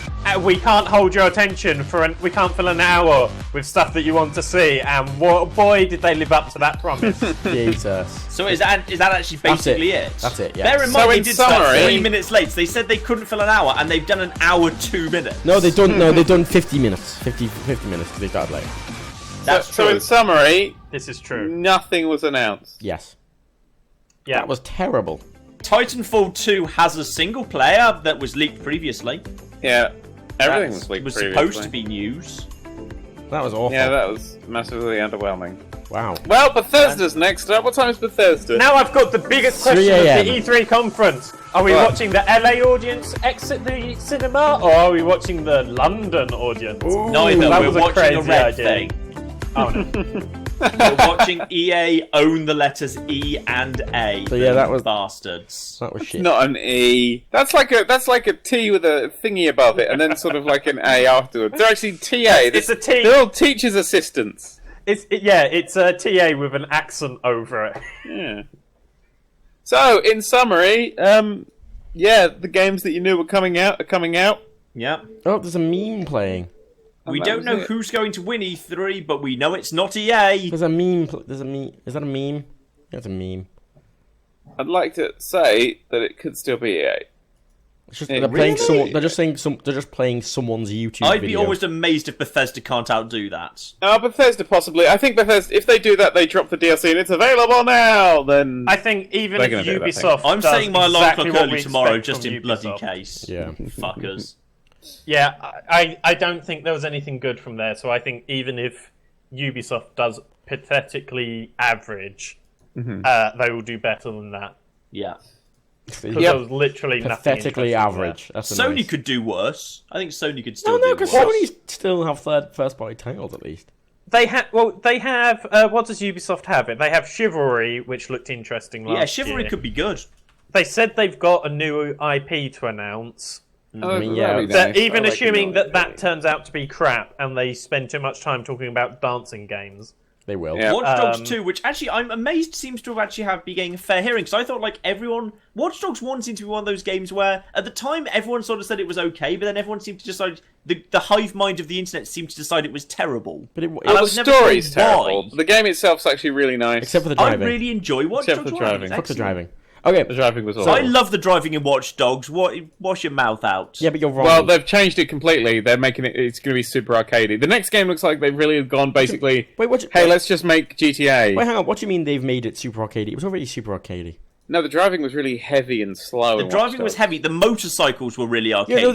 "We can't hold your attention we can't fill an hour with stuff that you want to see," and boy, did they live up to that promise. Jesus. So is that actually basically it? That's it. Yeah. Bear in mind, they did start 3 minutes late. They said they couldn't fill an hour, and they've done an hour 2 minutes. No, they've done 50 minutes. 50 minutes because they started late. So in summary, this is true. Nothing was announced. Yes. Yeah. That was terrible. Titanfall 2 has a single player that was leaked previously. Yeah, everything was leaked was previously. supposed to be news. That was awful. Yeah, that was massively underwhelming. Wow. Well, Bethesda's next up. What time is Bethesda? Now I've got the biggest 3 question of a.m. the E3 conference. Are we watching the LA audience exit the cinema, or are we watching the London audience? Neither. That We're was a watching crazy a red idea. thing. Oh no. We're watching EA own the letters E and A. So yeah, that was bastards. That was shit. Not an E. That's like a T with a thingy above it, and then sort of like an A afterwards. They're actually TA. It's a T. They're all teachers' assistants. It's a TA with an accent over it. Yeah. So, in summary, the games that you knew were coming out are coming out. Yeah. Oh, there's a meme playing. We don't know who's going to win E3, but we know it's not EA. There's a meme. There's a meme. Is that a meme? That's a meme. I'd like to say that it could still be EA. It's just, they're playing someone. They're just playing someone's YouTube I'd video. be almost amazed if Bethesda can't outdo that. Bethesda possibly. I think Bethesda, if they do that, they drop the DLC and it's available now. Then I think even they're if gonna do that Ubisoft, thing. I'm setting my alarm exactly clock what early we tomorrow expect just from in bloody Ubisoft. case. Yeah. Fuckers. Yeah, I don't think there was anything good from there. So I think even if Ubisoft does pathetically average, they will do better than that. Yeah. Because there was literally pathetically nothing average. That's a Sony nice. could do worse. I think Sony could still No, do because worse. Sony still have first-party titles at least. They have. What does Ubisoft have? They have Chivalry, which looked interesting last Yeah, Chivalry year. could be good. They said they've got a new IP to announce. I mean, yeah, Even assuming that turns out to be crap, and they spend too much time talking about dancing games. They will. Yeah. Watch Dogs 2, which actually I'm amazed seems to have actually be getting a fair hearing, because I thought Watch Dogs 1 seemed to be one of those games where at the time everyone sort of said it was okay, but then everyone seemed to decide the hive mind of the internet seemed to decide it was terrible. But the story's terrible. The game itself's actually really nice. Except for the driving. I really enjoy Watch Except Dogs for 1. driving. Fuck the driving. Okay. The driving was awful. I love the driving in Watch Dogs. Wash your mouth out. Yeah, but you're wrong. Well, they've changed it completely. They're making it's going to be super arcadey. The next game looks like they've really gone basically, let's just make GTA. Wait, hang on. What do you mean they've made it super arcadey? It was already super arcadey. No, the driving was really heavy and slow. The driving was heavy. The motorcycles were really arcadey. Yeah, no,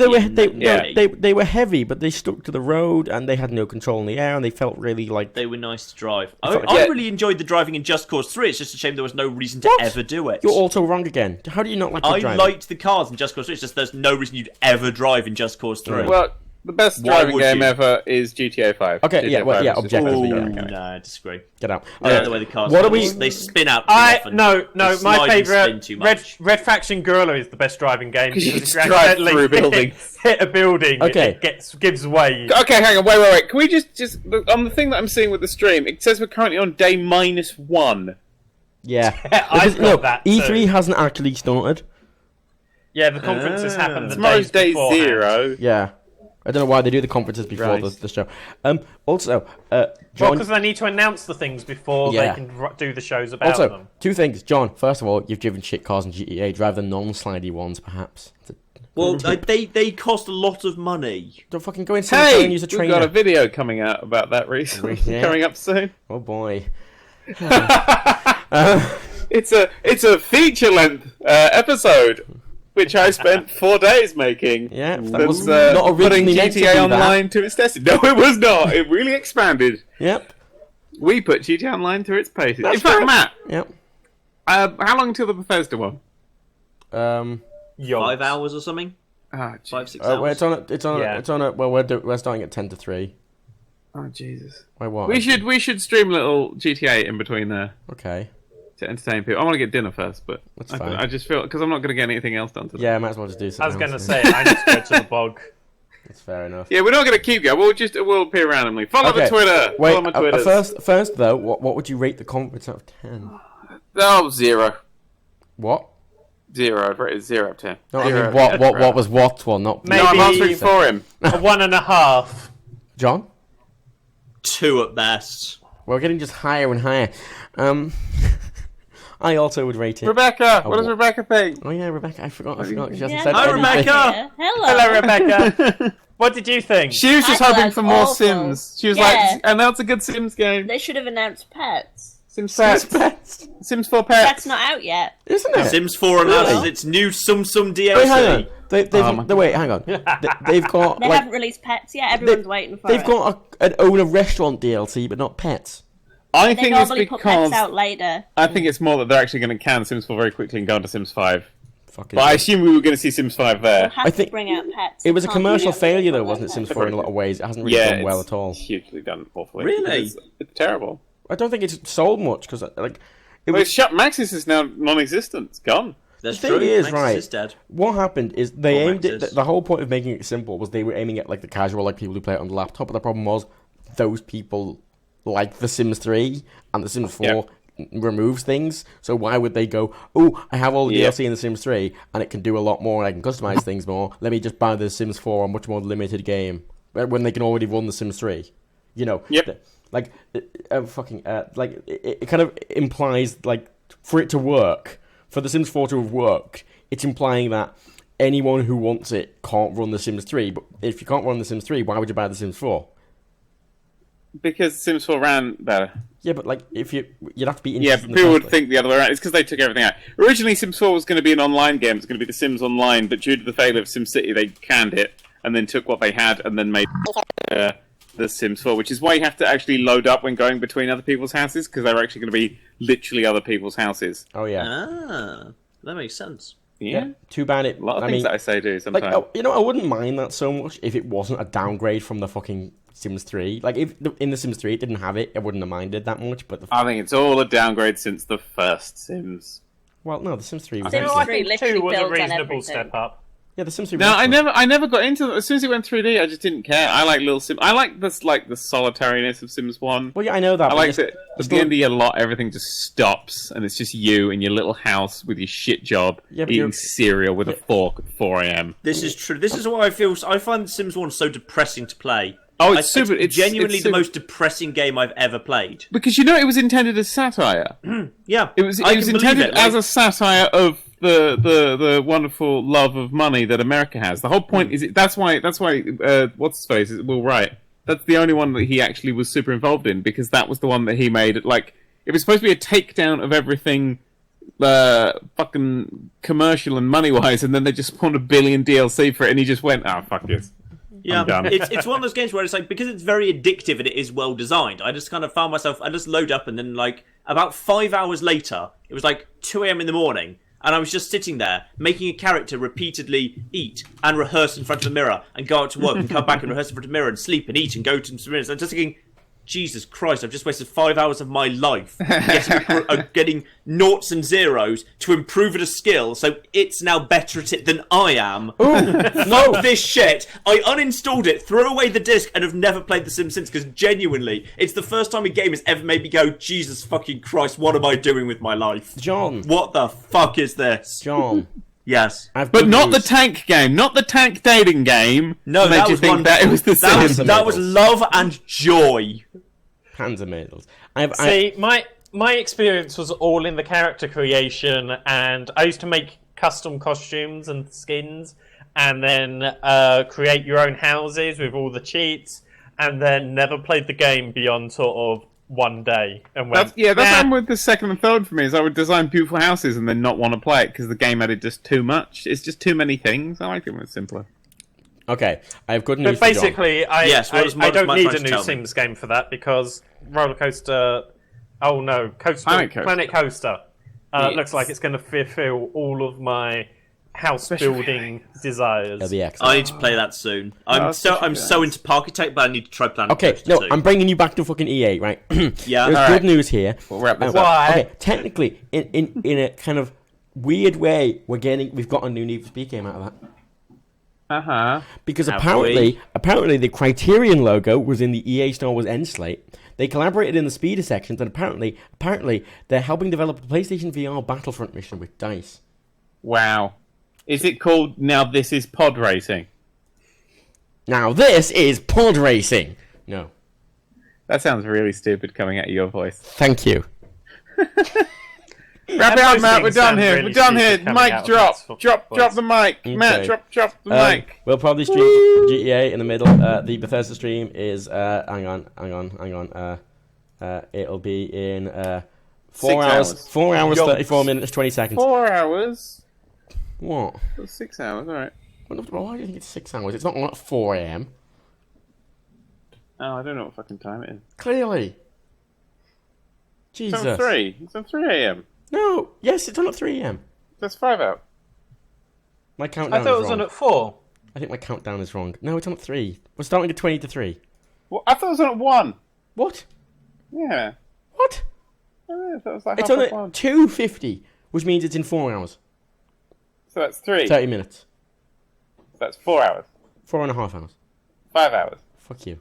they were heavy, but they stuck to the road and they had no control in the air and they felt really like they were nice to drive. I really enjoyed the driving in Just Cause 3. It's just a shame there was no reason to ever do it. You're also wrong again. How do you not like the driving? I liked the cars in Just Cause 3. It's just there's no reason you'd ever drive in Just Cause 3. Well, the best driving game ever is GTA 5. Okay, GTA yeah, well, 5 yeah, is objectively. No, I disagree. Get out. The way the cars they spin out too often. No, They my slide and spin favourite too much. Red Faction Gorilla is the best driving game. Because you if just you drive accidentally through buildings. hit a building, Okay. it gives way. Okay, hang on, wait. Can we just on the thing that I'm seeing with the stream? It says we're currently on day -1. Yeah. I've got that E3 too. hasn't actually started. Yeah, the conferences happen the Tomorrow's days day beforehand. 0. Yeah. I don't know why they do the conferences before the show. Also, Well, John. because they need to announce the things before Yeah. they can do the shows about Also, them. two things. John, first of all, you've driven shit cars in GTA. Drive the non-slidey ones, perhaps. Well, they cost a lot of money. Don't fucking go inside and use a we've trainer. got a video coming out about that recently. Yeah. Coming up soon. Oh boy. It's a feature-length episode, which I spent 4 days making. Yeah, that That's, was not putting originally meant to GTA do Online to its testing. No, it was not. It really expanded. Yep. We put GTA Online through its paces. That's In fact, right. Matt, Yep. how long till the Bethesda one? 5 hours or something. 5-6 hours. Well, it's on a. Well, we're starting at 10 to 3. Oh Jesus! Wait, what? We should stream a little GTA in between there. Okay. To entertain people. I want to get dinner first, but That's I fine. just feel because I'm not going to get anything else done today. Yeah, I might as well just do something. I was going to else, say, I need to go to the bog. That's fair enough. Yeah, we're not going to keep going. We'll appear randomly. Follow the Twitter. Wait, Follow my Twitters. first though, what would you rate the conference out of 10? Oh, 0. What? 0. I'd rate it 0 up to 10. No, I mean, what was what one? Not Maybe no, I'm answering for him. A 1.5. John? 2 at best. We're getting just higher and higher. I also would rate it. Rebecca! What does Rebecca think? Oh yeah, Rebecca. I forgot. She hasn't Hi, said anything. Rebecca! Hello, Rebecca. What did you think? She was just hoping for more Sims. She was like, and that's a good Sims game. They should have announced Pets. Sims Pets. Sims 4 Pets. That's not out yet. Isn't it? Sims 4 announces its new Sum DLC. Wait, hang on. Wait, hang on. They've got. They haven't released Pets yet. Everyone's waiting for it. They've got an owner restaurant DLC, but not Pets. I They think it's normally put because Pets out later. I think it's more that they're actually going to can Sims 4 very quickly and go on to Sims 5. Fucking but I assume we were going to see Sims 5 there. I think bring out Pets. It was a commercial failure, though, wasn't it? Sims 4 in a lot of ways. It hasn't really done well at all. It's hugely done awfully. Really? It's terrible. I don't think it's sold much because like. Maxis is now non-existent. It's gone. That's the true. thing is, Maxis right? is dead. What happened is they aimed Maxis. it. The whole point of making it simple was they were aiming at like the casual, like people who play it on the laptop. But the problem was those people like The Sims 3 and The Sims 4 removes things. So why would they go? Oh, I have all the DLC in The Sims 3 and it can do a lot more. And I can customize things more. Let me just buy The Sims 4, a much more limited game, when they can already run The Sims 3. You know. Yep. Like, it kind of implies like for it to work, for The Sims 4 to have worked, it's implying that anyone who wants it can't run The Sims 3. But if you can't run The Sims 3, why would you buy The Sims 4? Because Sims 4 ran better. Yeah, but like if you'd have to be interested. Yeah, but people would think the other way around. It's because they took everything out. Originally, Sims 4 was going to be an online game. It was going to be The Sims Online, but due to the failure of SimCity, they canned it and then took what they had and then made The Sims 4, which is why you have to actually load up when going between other people's houses, because they're actually going to be literally other people's houses. Oh yeah. Ah, that makes sense. Yeah. Too bad it. A lot of things that I say do sometimes. Like, I wouldn't mind that so much if it wasn't a downgrade from the fucking Sims 3. Like, if in the Sims 3 it didn't have it, I wouldn't have minded that much. But I think it's all a downgrade since the first Sims. Well, no, the Sims 3 was. I think 2 was a reasonable step up. Yeah, the Sims 3. No, I never got into it. As soon as it went 3D, I just didn't care. I like little Sims. I like this, like the solitariness of Sims 1. Well, yeah, I know that. I like that at the end of your lot, everything just stops, and it's just you in your little house with your shit job, eating cereal with a fork at 4 a.m. This is true. This is why I feel. I find Sims 1 so depressing to play. Oh, it's super. It's genuinely the most depressing game I've ever played. Because you know it was intended as satire. Yeah, it was intended as a satire of the wonderful love of money that America has. The whole point is that's why what's his face is Will Wright. That's the only one that he actually was super involved in, because that was the one that he made. Like, it was supposed to be a takedown of everything fucking commercial and money wise, and then they just spawned $1 billion DLC for it, and he just went, "Oh, fuck this." Yeah, it's one of those games where it's like, because it's very addictive and it is well designed, I just kind of found myself, I just load up and then like about 5 hours later, it was like 2 a.m. in the morning, and I was just sitting there making a character repeatedly eat and rehearse in front of the mirror and go out to work and come back and rehearse in front of the mirror and sleep and eat and go to the mirror. And just thinking, Jesus Christ, I've just wasted 5 hours of my life getting noughts and zeros to improve at a skill, so it's now better at it than I am. Fuck this shit. I uninstalled it, threw away the disc, and have never played The Sims since, because genuinely, it's the first time a game has ever made me go, Jesus fucking Christ, what am I doing with my life? John. What the fuck is this? John. Yes. But not the tank game, not the tank dating game. No, that was one. That it was the Sims. That was love and joy. Hands and medals. See, my experience was all in the character creation, and I used to make custom costumes and skins, and then create your own houses with all the cheats, and then never played the game beyond sort of one day. And went, that's what with the second and third for me, is I would design beautiful houses and then not want to play it because the game added just too much. It's just too many things. I like it when it's simpler. Okay, I have good news. But basically, I don't need a new Sims game for that, because Roller Coaster. Oh no, Planet Coaster. Looks like it's going to fulfill all of my house building desires. I need to play that soon. I'm so into Parkitect, but I need to try Planet Coaster no, too. I'm bringing you back to fucking EA, right? Yeah, there's good news here. We'll wrap this up. Okay, technically, in a kind of weird way, we've got a new Need for Speed game out of that. Uh-huh. Because apparently the Criterion logo was in the EA Star Wars end slate. They collaborated in the speeder sections, and apparently, they're helping develop a PlayStation VR Battlefront mission with DICE. Wow. Is it called Now This Is Pod Racing? Now this is pod racing. No. That sounds really stupid coming out of your voice. Thank you. Wrap it up, Matt. We're done here. We're done here. Mic drop. Drop the mic. Okay. Matt, drop the mic. We'll probably stream GTA in the middle. The Bethesda stream is hang on. It'll be in 4 hours. 4 hours, 34 minutes, 20 seconds. 4 hours. What? 6 hours. All right. Why do you think it's 6 hours? It's not at 4 a.m. Oh, I don't know what fucking time it is. Clearly. Jesus. It's on 3. It's on 3 a.m. No. Yes, it's on at 3 a.m. That's 5 out. My countdown I thought is it was wrong. on at 4. I think my countdown is wrong. No, it's on at 3. We're starting at 20 to 3. Well, I thought it was on at 1. What? Yeah. What? Oh, yeah, that was like It's half on past at 1. 2:50, which means it's in 4 hours. So that's 3. 30 minutes. So that's 4 hours. 4.5 hours. 5 hours. Fuck you.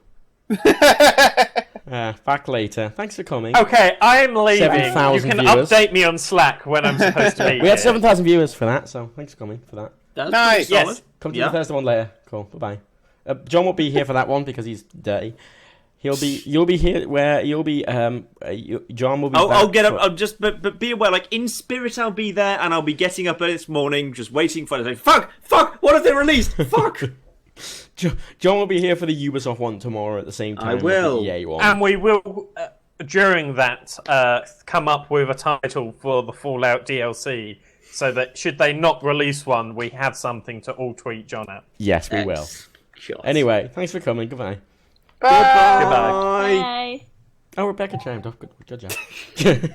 Back later. Thanks for coming. Okay, I'm leaving. 7,000 You can viewers. update me on Slack when I'm supposed to be We had here. 7,000 viewers for that, so thanks for coming for that. That's Nice. pretty solid. Yes. Come to the first one later. Cool. Bye bye. John won't be here for that one because he's dirty. You'll be here where you'll be. John will be. I'll get up. I'll just, but be aware. Like in spirit, I'll be there, and I'll be getting up early this morning, just waiting for it. Like, fuck! What have they released? Fuck! John will be here for the Ubisoft one tomorrow at the same time. I will. As the EA one. And we will, during that, come up with a title for the Fallout DLC, so that should they not release one, we have something to all tweet John at. Yes, we will. Sure. Anyway, thanks for coming. Goodbye. Bye. Goodbye. Bye. Oh, Rebecca chimed off. Good job.